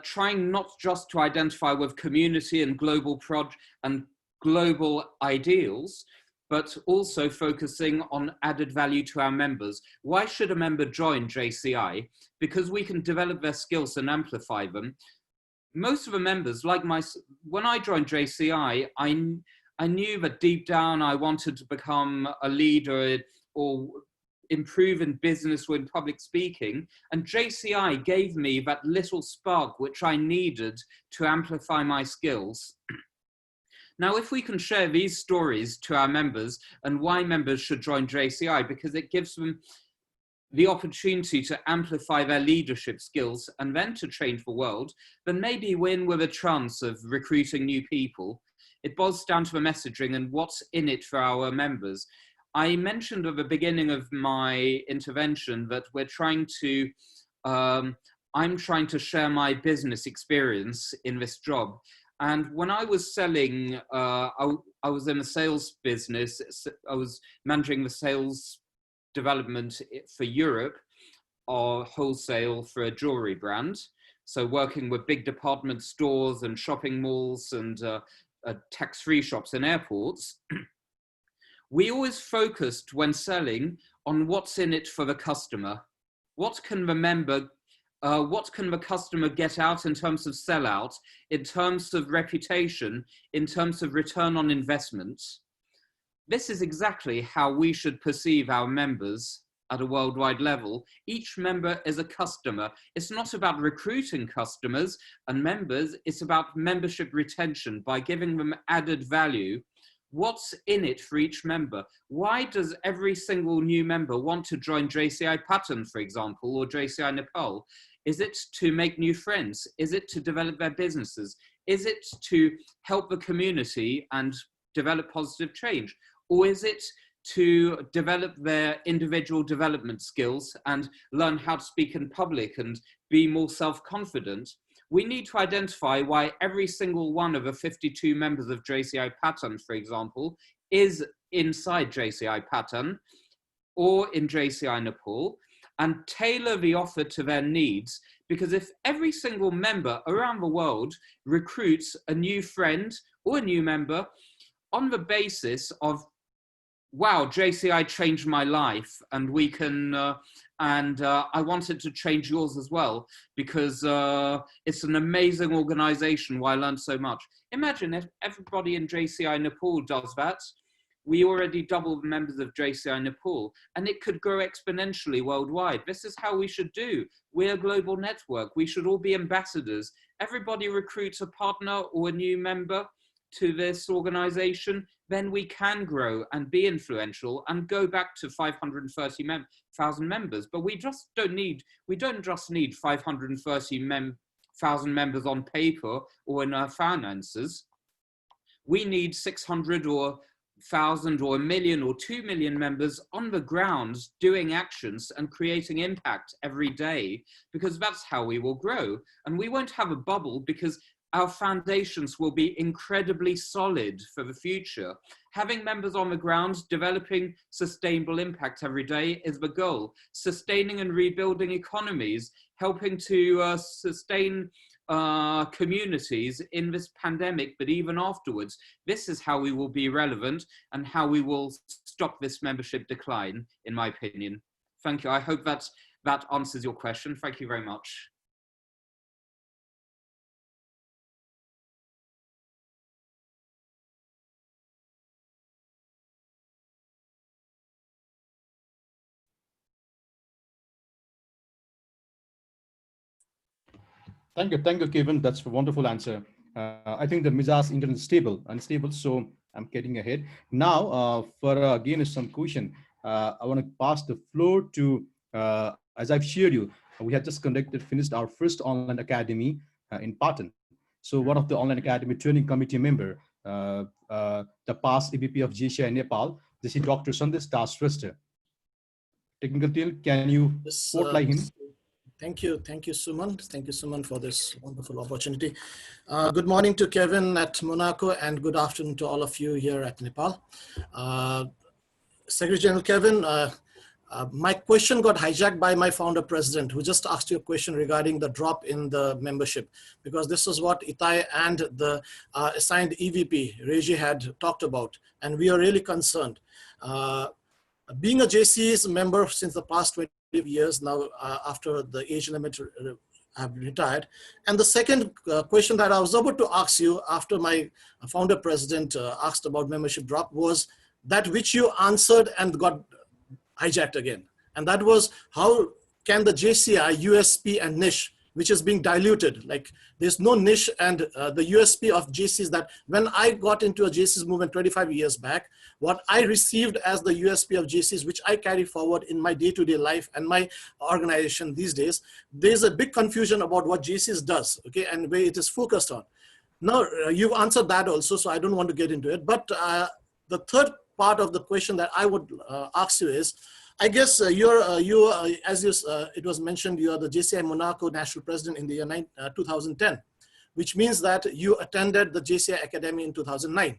trying not just to identify with community and global global ideals, but also focusing on added value to our members. Why should a member join JCI? Because we can develop their skills and amplify them. Most of the members, when I joined JCI, I knew that deep down I wanted to become a leader or improve in business or in public speaking, and JCI gave me that little spark which I needed to amplify my skills. Now, if we can share these stories to our members and why members should join JCI, because it gives them the opportunity to amplify their leadership skills and then to change the world, then maybe win with a chance of recruiting new people. It boils down to the messaging and what's in it for our members. I mentioned at the beginning of my intervention that we're trying to, I'm trying to share my business experience in this job. And when I was selling, I was in the sales business. I was managing the sales development for Europe, or wholesale for a jewelry brand. So working with big department stores and shopping malls and tax-free shops and airports. We always focused when selling on what's in it for the customer. What can the customer get out in terms of sellout, in terms of reputation, in terms of return on investment? This is exactly how we should perceive our members at a worldwide level. Each member is a customer. It's not about recruiting customers and members, it's about membership retention by giving them added value. What's in it for each member? Why does every single new member want to join JCI Patan, for example, or JCI Nepal? Is it to make new friends? Is it to develop their businesses? Is it to help the community and develop positive change? Or is it to develop their individual development skills and learn how to speak in public and be more self-confident? We need to identify why every single one of the 52 members of JCI Patan, for example, is inside JCI Patan or in JCI Nepal and tailor the offer to their needs. Because if every single member around the world recruits a new friend or a new member on the basis of, wow, JCI changed my life, and we can, I wanted to change yours as well, because it's an amazing organization where I learned so much. Imagine if everybody in JCI Nepal does that. We already doubled the members of JCI Nepal, and it could grow exponentially worldwide. This is how we should do. We're a global network. We should all be ambassadors. Everybody recruits a partner or a new member to this organization, then we can grow and be influential and go back to 530,000 members. But we don't just need 530,000 members on paper or in our finances. We need 600 or 1,000 or 1 million or 2 million members on the ground doing actions and creating impact every day, because that's how we will grow. And we won't have a bubble because our foundations will be incredibly solid for the future. Having members on the ground developing sustainable impact every day is the goal. Sustaining and rebuilding economies, helping to sustain communities in this pandemic, but even afterwards. This is how we will be relevant and how we will stop this membership decline, in my opinion. Thank you. I hope that answers your question. Thank you very much. Thank you, Kevin. That's a wonderful answer. I think the Mizas internet is unstable, so I'm getting ahead. Now, for again some question, I want to pass the floor to, as I've shared you, we have just finished our first online academy in Patan. So one of the online academy training committee member, the past EVP of JCI Nepal, this is Dr. Sandesh Das Shrestha. Technical team, can you spotlight him? Thank you, Suman. Thank you, Suman, for this wonderful opportunity. Good morning to Kevin at Monaco, and good afternoon to all of you here at Nepal. Secretary General Kevin, my question got hijacked by my founder president, who just asked you a question regarding the drop in the membership, because this is what Itai and the assigned EVP, Reji, had talked about, and we are really concerned. Being a JC's member since the past 20 years now, after the age limit have retired. And the second question that I was about to ask you after my founder president asked about membership drop was that which you answered and got hijacked again. And that was, how can the JCI USP and niche, which is being diluted, like there's no niche, and the USP of JCs, that when I got into a JCs movement 25 years back, what I received as the USP of JCs, which I carry forward in my day-to-day life and my organization these days, there's a big confusion about what JCs does, okay, and where it is focused on. Now, you've answered that also, so I don't want to get into it, but the third part of the question that I would ask you is, I guess it was mentioned, you are the JCI Monaco National President in the year 2010, which means that you attended the JCI Academy in 2009,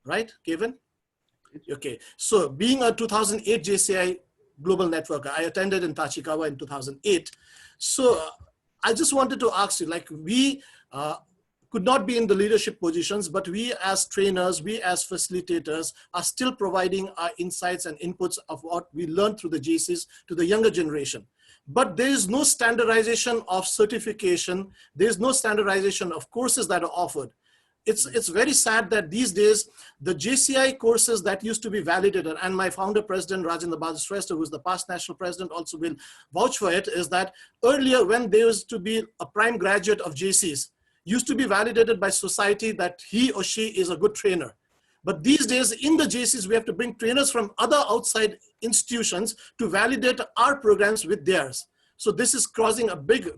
right, Kevin? Okay, so being a 2008 JCI Global Networker, I attended in Tachikawa in 2008. So I just wanted to ask you, like, we could not be in the leadership positions, but we as trainers, we as facilitators are still providing our insights and inputs of what we learned through the JCs to the younger generation. But there is no standardization of certification. There is no standardization of courses that are offered. It's very sad that these days, the JCI courses that used to be validated, and my founder president, Rajendra Bahadur Shrestha, who is the past national president, also will vouch for it, is that earlier when there used to be a prime graduate of JCs, used to be validated by society that he or she is a good trainer. But these days in the JCs, we have to bring trainers from other outside institutions to validate our programs with theirs. So this is causing a big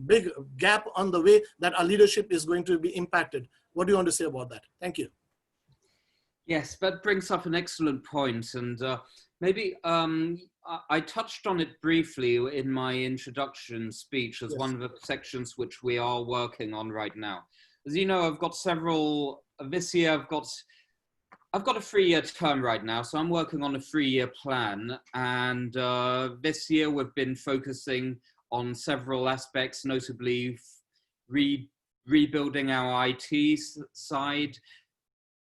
gap on the way that our leadership is going to be impacted. What do you want to say about that? Thank you. Yes, that brings up an excellent point. And maybe I touched on it briefly in my introduction speech as one of the sections which we are working on right now. As you know, I've got several, this year I've got I've got a 3-year term right now, so I'm working on a 3-year plan. And this year we've been focusing on several aspects, notably rebuilding our IT side,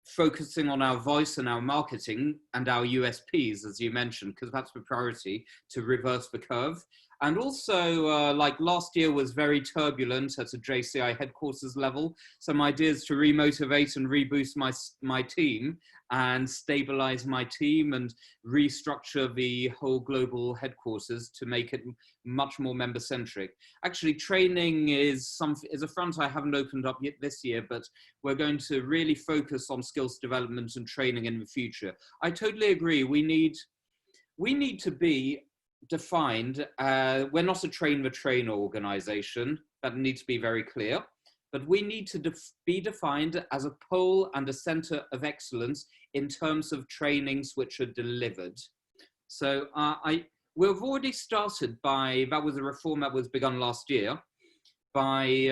focusing on our voice and our marketing and our USPs, as you mentioned, because that's the priority, to reverse the curve. And also, like last year was very turbulent at a JCI headquarters level, some ideas to remotivate and reboost my team and stabilize my team and restructure the whole global headquarters to make it much more member-centric. Actually, training is a front I haven't opened up yet this year, but we're going to really focus on skills development and training in the future. I totally agree. We need to be defined. We're not a train-the-trainer organization. That needs to be very clear. But we need to be defined as a pole and a center of excellence in terms of trainings which are delivered. So we've already started that was a reform that was begun last year, by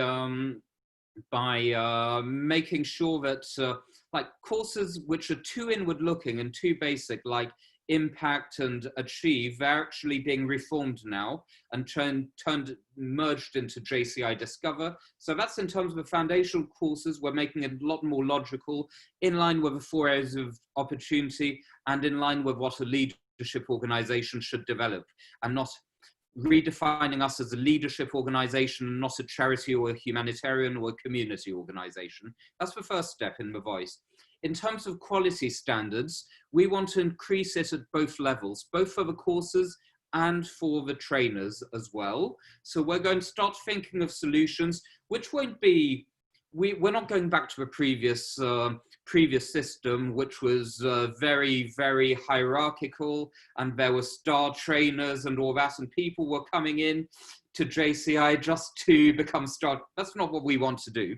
making sure that like courses which are too inward looking and too basic, like impact and achieve, they're actually being reformed now and merged into JCI Discover. So that's in terms of the foundational courses. We're making it a lot more logical, in line with the 4 areas of opportunity and in line with what a leadership organization should develop, and not redefining us as a leadership organization, not a charity or a humanitarian or a community organization. That's the first step in the voice. In terms of quality standards, we want to increase it at both levels, both for the courses and for the trainers as well. So we're going to start thinking of solutions which won't be, we're not going back to the previous system, which was very, very hierarchical, and there were star trainers and all that, and people were coming in to JCI just to become star. That's not what we want to do.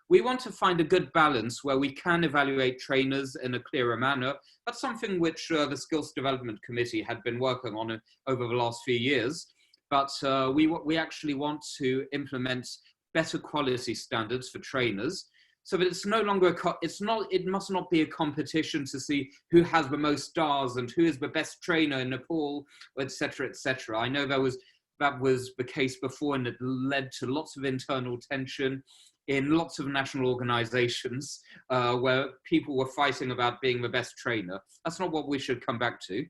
We want to find a good balance where we can evaluate trainers in a clearer manner. That's something which the Skills Development Committee had been working on over the last few years. But we actually want to implement better quality standards for trainers, so that it's no longer it must not be a competition to see who has the most stars and who is the best trainer in Nepal, etc., etc. I know that was the case before, and it led to lots of internal tension in lots of national organizations where people were fighting about being the best trainer. That's not what we should come back to.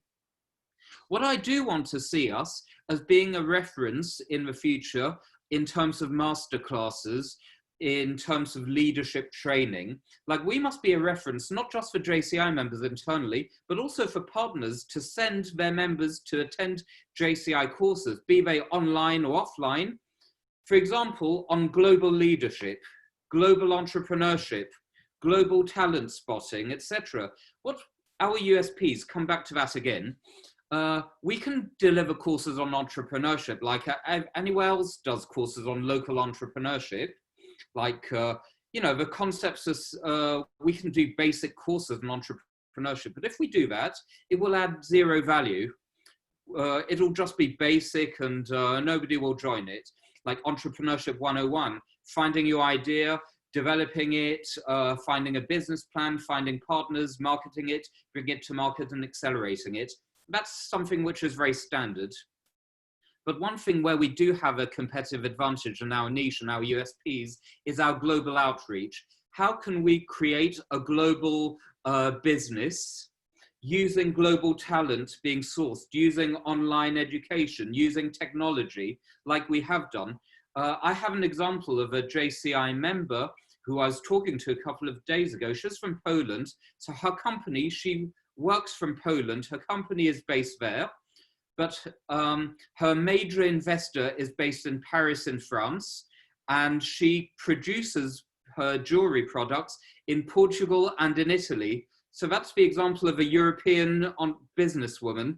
What I do want to see us as being a reference in the future in terms of masterclasses, in terms of leadership training, like we must be a reference, not just for JCI members internally, but also for partners to send their members to attend JCI courses, be they online or offline. For example, on global leadership, global entrepreneurship, global talent spotting, etc. What our USPs, come back to that again. We can deliver courses on entrepreneurship, like anywhere else does courses on local entrepreneurship. Like, you know, the concepts is, we can do basic courses on entrepreneurship, but if we do that, it will add zero value. It'll just be basic and nobody will join it. Like Entrepreneurship 101, finding your idea, developing it, finding a business plan, finding partners, marketing it, bringing it to market and accelerating it. That's something which is very standard. But one thing where we do have a competitive advantage in our niche and our USPs is our global outreach. How can we create a global business using global talent being sourced, using online education, using technology like we have done? I have an example of a JCI member who I was talking to a couple of days ago. She's from Poland. So her company, she works from Poland. Her company is based there, but her major investor is based in Paris in France, and she produces her jewelry products in Portugal and in Italy. So that's the example of a European businesswoman.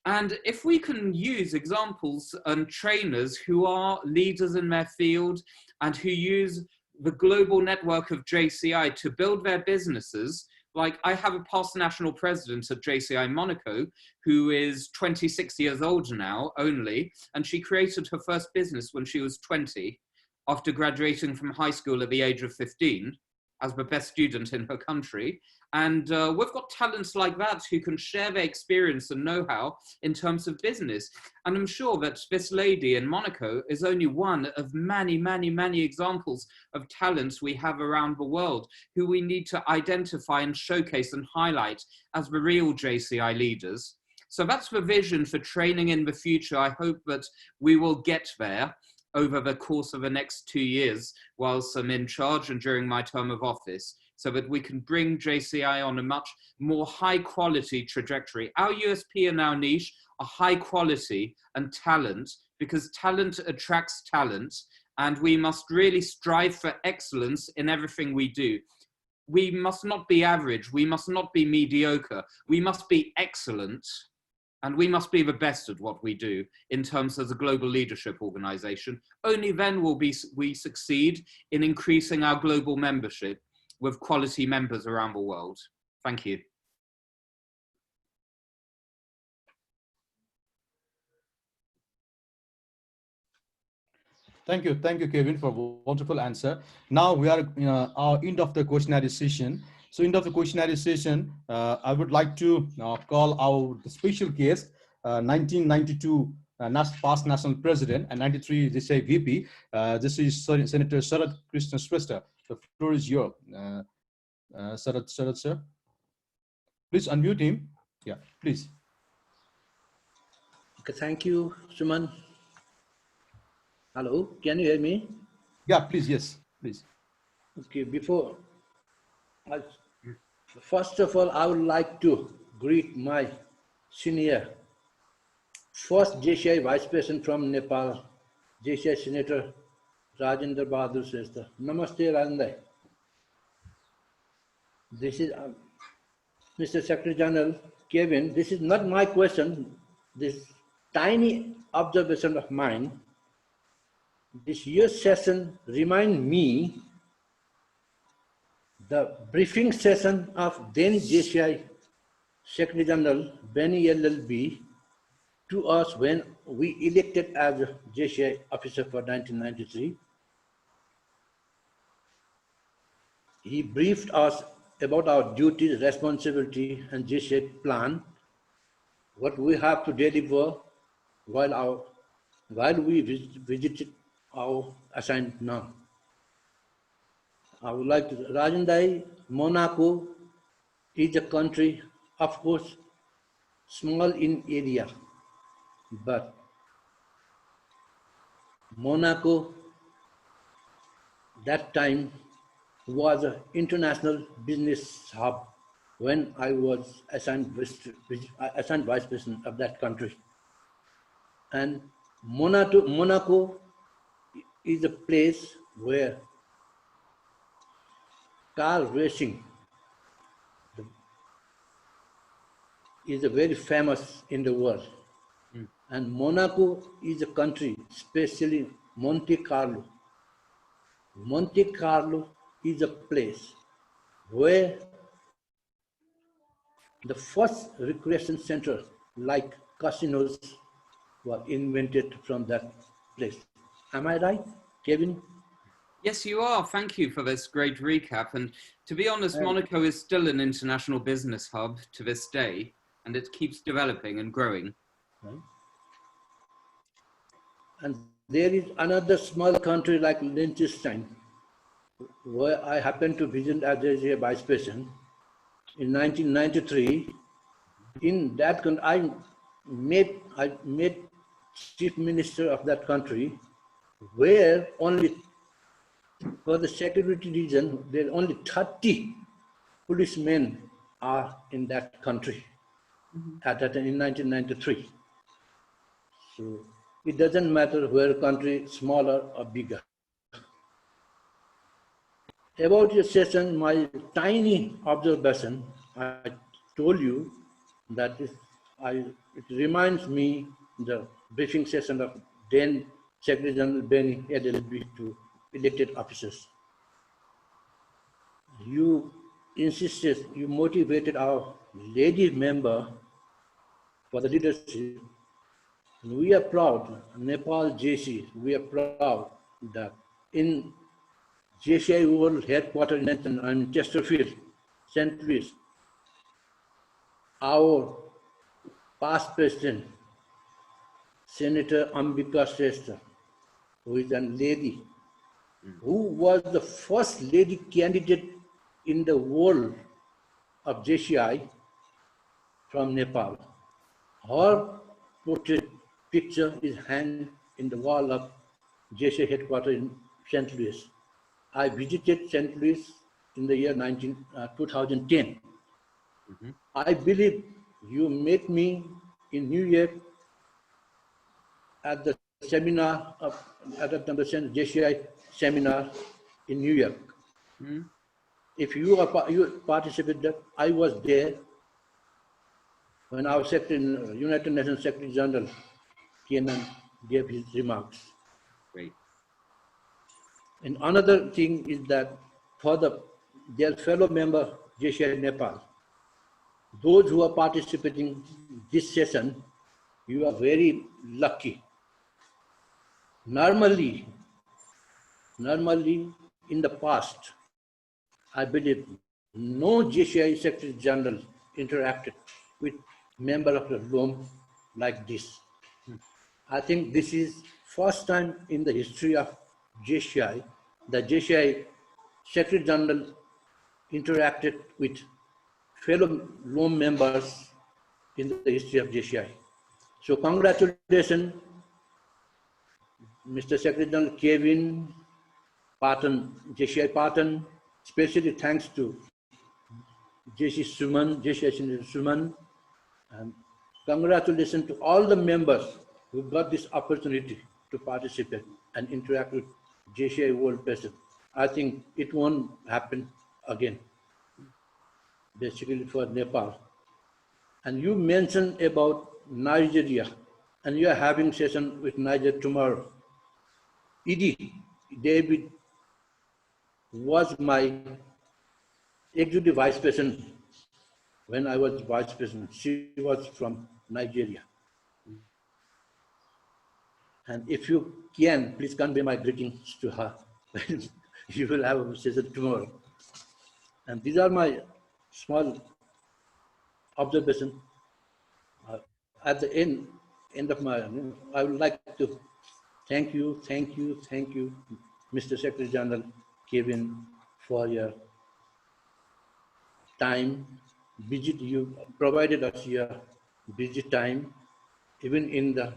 And if we can use examples and trainers who are leaders in their field and who use the global network of JCI to build their businesses, like I have a past national president of JCI Monaco, who is 26 years old now only, and she created her first business when she was 20 after graduating from high school at the age of 15. as the best student in her country. And we've got talents like that who can share their experience and know-how in terms of business. And I'm sure that this lady in Monaco is only one of many, many, many examples of talents we have around the world who we need to identify and showcase and highlight as the real JCI leaders. So that's the vision for training in the future. I hope that we will get there over the course of the next 2 years whilst I'm in charge and during my term of office, so that we can bring JCI on a much more high quality trajectory. Our USP and our niche are high quality and talent, because talent attracts talent, and we must really strive for excellence in everything we do. We must not be average, we must not be mediocre, we must be excellent. And we must be the best at what we do in terms of the global leadership organization. Only then will we succeed in increasing our global membership with quality members around the world. Thank you. Thank you, Kevin, for a wonderful answer. Now we are our end of the questionnaire session. So end of the questionnaire session, I would like to call our special guest, 1992 past national president and 93 JCI VP. This is Senator Sharad Krishna Shrestha. The floor is yours, Sharad sir. Please unmute him. Yeah, please. Okay, thank you, Suman. Hello, can you hear me? Yeah, please, yes, please. Okay, first of all, I would like to greet my senior, first JCI Vice President from Nepal, JCI Senator Rajendra Bahadur Shrestha. Namaste, Rajendra. This is Mr. Secretary General Kevin. This is not my question. This tiny observation of mine. This year's session reminds me the briefing session of then JCI Secretary General Benny LLB to us when we elected as a JCI officer for 1993. He briefed us about our duties, responsibility, and JCI plan, what we have to deliver while we visited our assigned now. I would like to, Rajendra, Monaco is a country, of course, small in area, but Monaco that time was an international business hub when I was assigned vice president of that country. And Monaco is a place where car racing is very famous in the world. And Monaco is a country, especially Monte Carlo. Monte Carlo is a place where the first recreation center like casinos were invented from that place. Am I right, Kevin? Yes, you are. Thank you for this great recap. And to be honest, Monaco is still an international business hub to this day, and it keeps developing and growing. Right. And there is another small country like Liechtenstein, where I happened to visit as a vice president in 1993. In that country, I met chief minister of that country, where only for the security reason, there are only 30 policemen are in that country at that in 1993. So it doesn't matter where country smaller or bigger. About your session, my tiny observation, I told you that it reminds me the briefing session of then Secretary General Benny LLB to elected officers. You insisted, you motivated our lady member for the leadership. And we are proud, Nepal JC, we are proud that in JCI World Headquarter in Chesterfield, St. Louis. Our past president, Senator Ambika Shrestha, who is a lady, who was the first lady candidate in the world of JCI from Nepal. Her portrait picture is hanged in the wall of JCI headquarters in St. Louis. I visited St. Louis in the year 2010. I believe you met me in New York at the seminar at the JCI seminar in New York. If you participated, I was there when our United Nations Secretary General came and gave his remarks. Great. And another thing is that for their fellow member JCI Nepal, those who are participating in this session, you are very lucky. Normally in the past, I believe no JCI Secretary General interacted with member of the LOM like this. I think this is first time in the history of JCI, the JCI Secretary General interacted with fellow LOM members in the history of JCI. So congratulations, Mr. Secretary General Kevin, Patan, JCI Patan, especially thanks to JCI Suman, and congratulations to all the members who got this opportunity to participate and interact with JCI World President. I think it won't happen again, basically for Nepal. And you mentioned about Nigeria, and you are having session with Nigeria tomorrow. Edie David was my executive vice president when I was vice president. She was from Nigeria. And if you can, please convey my greetings to her. You will have a session tomorrow. And these are my small observations. At the end of my, I would like to thank you, Mr. Secretary General Kevin, for your time. You provided us your busy time, even in the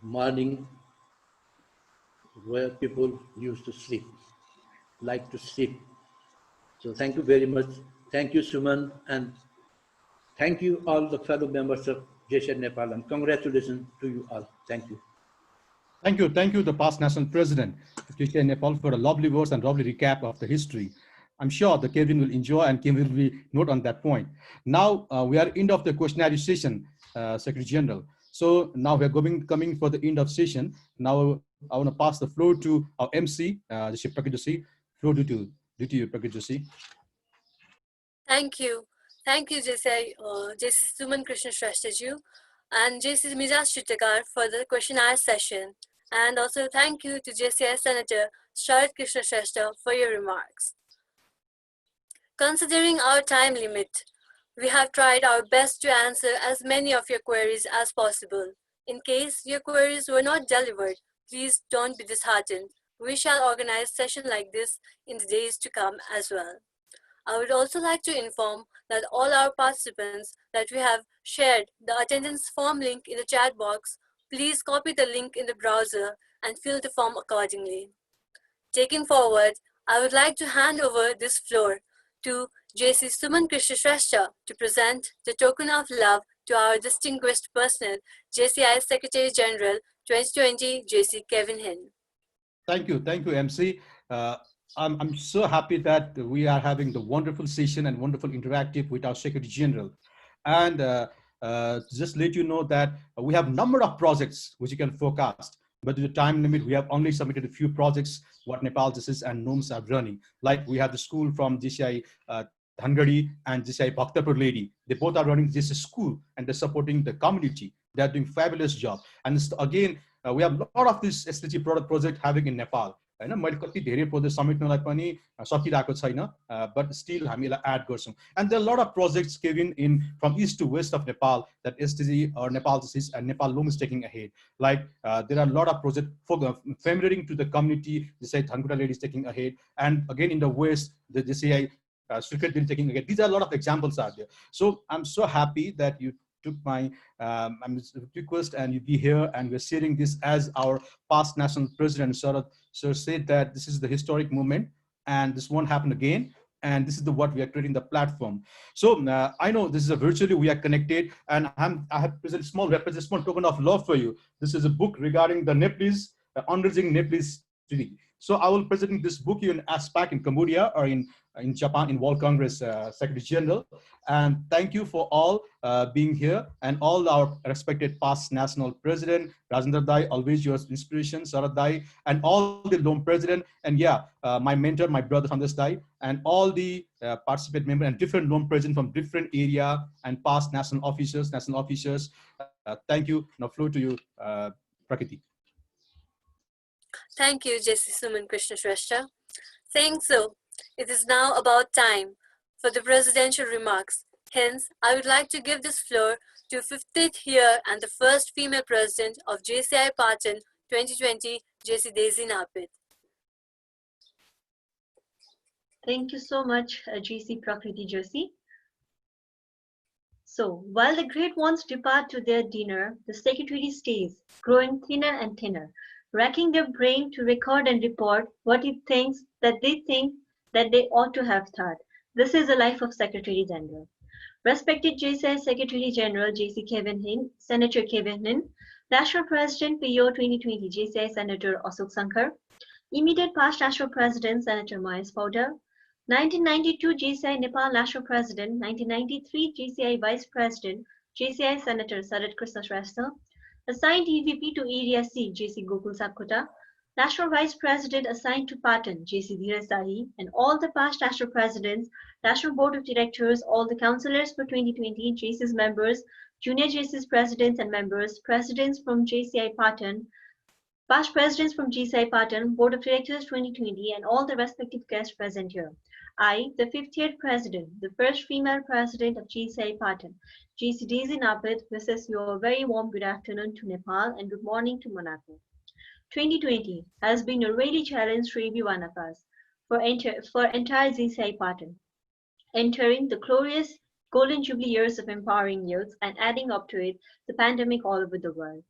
morning where people used to sleep, like to sleep. So thank you very much. Thank you, Suman, and thank you all the fellow members of JCI Nepal, and congratulations to you all. Thank you. Thank you, the past national president of JCI Nepal, for a lovely words and lovely recap of the history. I'm sure the Kevin will enjoy, and Kevin will be note on that point. Now we are end of the questionnaire session, Secretary General. So now we are coming for the end of session. Now I want to pass the floor to our MC, JC Prakrit. Floor to you, Prakrit. Thank you, JCI Suman Krishna Shrestha and JC Mijas Chitakar for the questionnaire session. And also thank you to JCI Senator Sharad Krishna Shrestha for your remarks. Considering our time limit, we have tried our best to answer as many of your queries as possible. In case your queries were not delivered, please don't be disheartened. We shall organize sessions like this in the days to come as well. I would also like to inform that all our participants that we have shared the attendance form link in the chat box. Please copy the link in the browser and fill the form accordingly. Taking forward, I would like to hand over this floor to JC Suman Krishna Shrestha to present the token of love to our distinguished personnel, JCI Secretary General 2020, JC Kevin Hin. Thank you, MC. I'm so happy that we are having the wonderful session and wonderful interactive with our Secretary General. And just let you know that we have a number of projects which you can forecast, but due to time limit, we have only submitted a few projects what Nepal JCS and NOMS are running. Like we have the school from JCI Hungary and JCI Bhaktapur Lady. They both are running this school and they're supporting the community. They're doing fabulous job. And again, we have a lot of this SDG product project having in Nepal. हैन मैले कति धेरै project समेट्नलाई पनि सकिरहेको छैन but still हामी यसलाई add गर्छौँ and there lot of projects केविन in from east to west of Nepal that STG or Nepal is and Nepal Loom is taking ahead. Like there are a lot of projects for familiarizing to the community. JCI Thankuta Lady is taking ahead, and again in the west, the JCI Srikat is taking ahead. These are a lot of examples out there. So I'm so happy that you took my request and you be here and we're sharing this as our past national president Sharad sir said that this is the historic moment and this won't happen again. And this is what we are creating the platform. So I know this is a virtually we are connected, and I have presented small token of love for you. This is a book regarding the Nepalese unreaching Nepalese treaty. So I will present this book in ASPAC in Cambodia or in Japan in World Congress Secretary General. And thank you for all being here and all our respected past national president, Rajendra Dai, always your inspiration, Sarad Dai, and all the Loam president, and yeah, my mentor, my brother Sandesh Dai, and all the participant members and different Loam president from different area and past national officers. Thank you. Now floor to you, Prakriti. Thank you, Jesse Suman Krishna Shrestha. Saying so, it is now about time for the presidential remarks. Hence, I would like to give this floor to 50th year and the first female president of JCI Patan 2020, JC Desi Napit. Thank you so much, JC Prakriti Joshi. So, while the great ones depart to their dinner, the secretary stays, growing thinner and thinner, racking their brain to record and report what he thinks that they ought to have thought. This is the life of Secretary General. Respected JCI Secretary General JC Kevin Hin, Senator Kevin Hin, National President PO 2020 JCI Senator Asok Sankar, immediate past National President Senator Mahesh Powder, 1992 JCI Nepal National President, 1993 JCI Vice President, JCI Senator Sarat Krishna Shrestha, assigned EVP to Area C, JC Gokul Sakkota, National Vice President assigned to Patan, JC Dheeraj Sahi, and all the past National Presidents, National Board of Directors, all the councillors for 2020, JC's members, junior JC's presidents and members, presidents from JCI Patan, past presidents from JCI Patan, Board of Directors 2020, and all the respective guests present here. I, the 50th President, the first female President of JCI Patan, JC Desi Napit, wishes you a very warm good afternoon to Nepal and good morning to Monaco. 2020 has been a really challenge for every one of us, for entire JCI Patan, entering the glorious golden jubilee years of empowering youth and adding up to it the pandemic all over the world.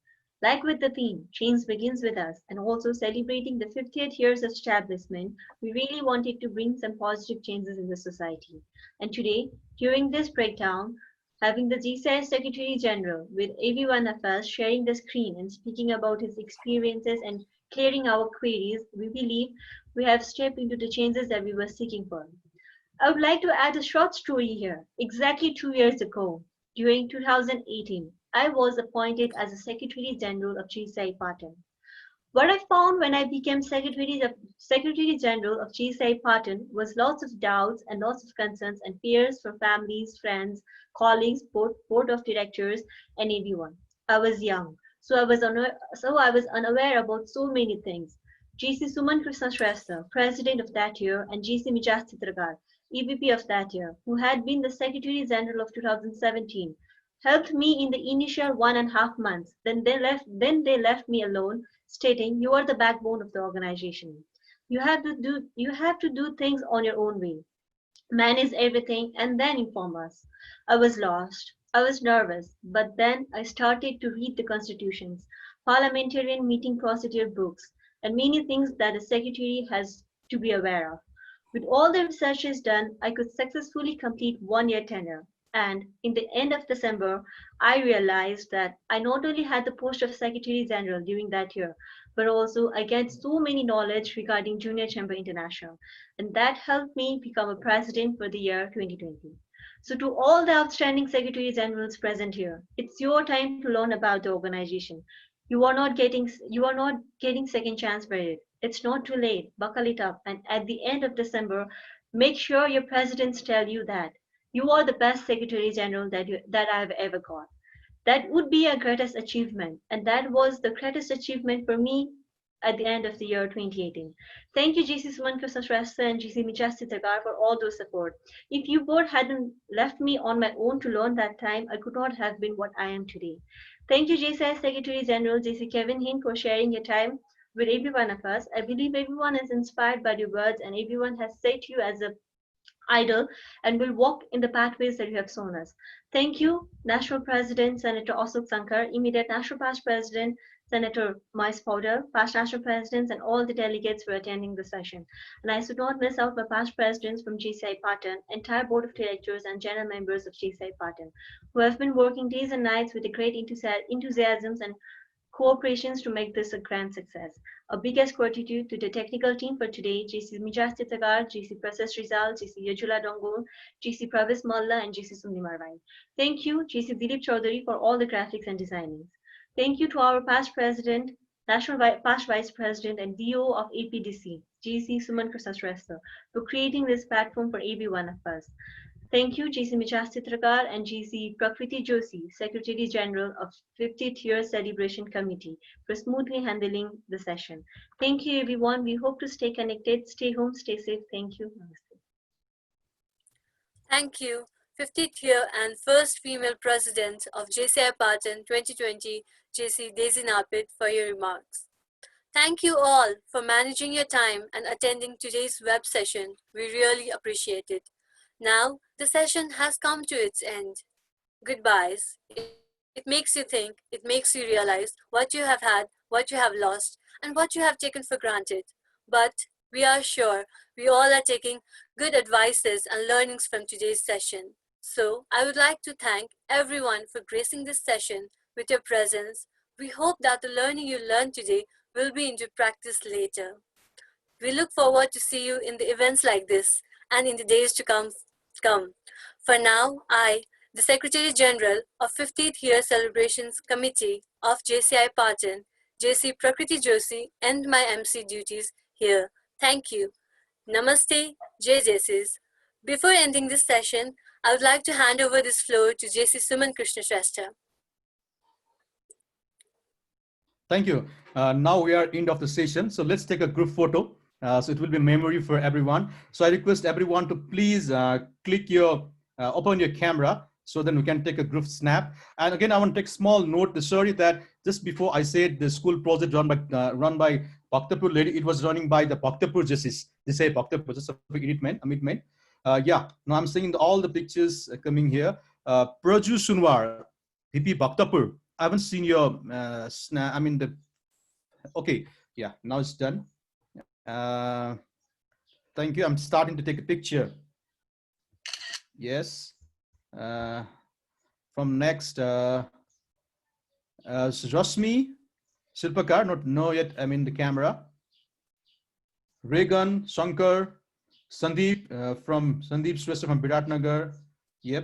Like with the theme, change begins with us, and also celebrating the 50th years of establishment, we really wanted to bring some positive changes in the society. And today, during this breakdown, having the JCI Secretary General with every one of us sharing the screen and speaking about his experiences and clearing our queries, we believe we have stepped into the changes that we were seeking for. I would like to add a short story here. Exactly 2 years ago, during 2018, I was appointed as a Secretary General of JCI Patan. What I found when I became Secretary General of JCI Patan was lots of doubts and lots of concerns and fears for families, friends, colleagues, board of directors, and everyone. I was young, so I was unaware about so many things. JC Suman Krishna Shrestha, President of that year, and JC Mijas Chitragar, EVP of that year, who had been the Secretary General of 2017, helped me in the initial 1.5 months. Then they left me alone, stating, "You are the backbone of the organization. You have to do things on your own way, manage everything, and then inform us." I was lost. I was nervous, but then I started to read the constitutions, parliamentarian meeting procedure books, and many things that a secretary has to be aware of. With all the researches done, I could successfully complete 1-year tenure. And in the end of December, I realized that I not only had the post of Secretary General during that year, but also I gained so many knowledge regarding Junior Chamber International. And that helped me become a president for the year 2020. So to all the outstanding Secretary Generals present here, it's your time to learn about the organization. You are not getting second chance for it. It's not too late. Buckle it up. And at the end of December, make sure your presidents tell you that you are the best Secretary General that I've ever got. That would be a greatest achievement. And that was the greatest achievement for me at the end of the year 2018. Thank you, GC Suman Krishna and GC Mijas Sitagar for all those support. If you both hadn't left me on my own to learn that time, I could not have been what I am today. Thank you, JCI Secretary General JC Kevin Hin, for sharing your time with every one of us. I believe everyone is inspired by your words and everyone has set you as a idol and will walk in the pathways that you have shown us. Thank you, National President Senator Ashok Sankar, immediate National Past President Senator Mais Powder, past National Presidents, and all the delegates for attending the session. And I should not miss out my past presidents from JCI Patan, entire board of directors and general members of JCI Patan, who have been working days and nights with a great enthusiasm and cooperations to make this a grand success. A biggest gratitude to the technical team for today, JC Mijas Titagar, JC Prasas Rizal, JC Yajula Dongol, JC Pravis Malla, and JC Sumni Marwai. Thank you, JC Dilip Chaudhary, for all the graphics and designings. Thank you to our past president, past vice president, and DO of APDC, JC Suman Krishna, for creating this platform for every one of us. Thank you, GC Mijas Titrakar and GC Prakriti Joshi, Secretary General of 50th Year Celebration Committee, for smoothly handling the session. Thank you, everyone. We hope to stay connected. Stay home, stay safe. Thank you. Namaste. Thank you, 50th year and first female president of JCI Patan 2020, JC Daisy Napit, for your remarks. Thank you all for managing your time and attending today's web session. We really appreciate it. Now, the session has come to its end. Goodbyes. It makes you think, it makes you realize what you have had, what you have lost, and what you have taken for granted. But we are sure we all are taking good advices and learnings from today's session. So, I would like to thank everyone for gracing this session with your presence. We hope that the learning you learned today will be into practice later. We look forward to see you in the events like this and in the days to come. For now, I, the Secretary General of 50th Year Celebrations Committee of JCI Patan, JC Prakriti Joshi, end my MC duties here. Thank you. Namaste, JJCs. Before ending this session, I would like to hand over this floor to JC Suman Krishna Shrestha. Thank you. Now we are end of the session. So let's take a group photo. So it will be memory for everyone. So I request everyone to please click your, open your camera so then we can take a group snap. And again, I want to take a small note. Sorry that just before I said the school project run by Bhaktapur lady, it was running by the Bhaktapur JCI. They say Bhaktapur, just a commitment. Yeah, now I'm seeing all the pictures coming here. Praju Sunwar, VP Bhaktapur. I haven't seen your snap. I mean, okay, yeah, now it's done. Thank you. I'm starting to take a picture. Yes. From next, Rashmi Silpakar, not know yet. I'm in the camera. Regan, Shankar, Sandeep from Sandeep Shrestha from Biratnagar. Yep.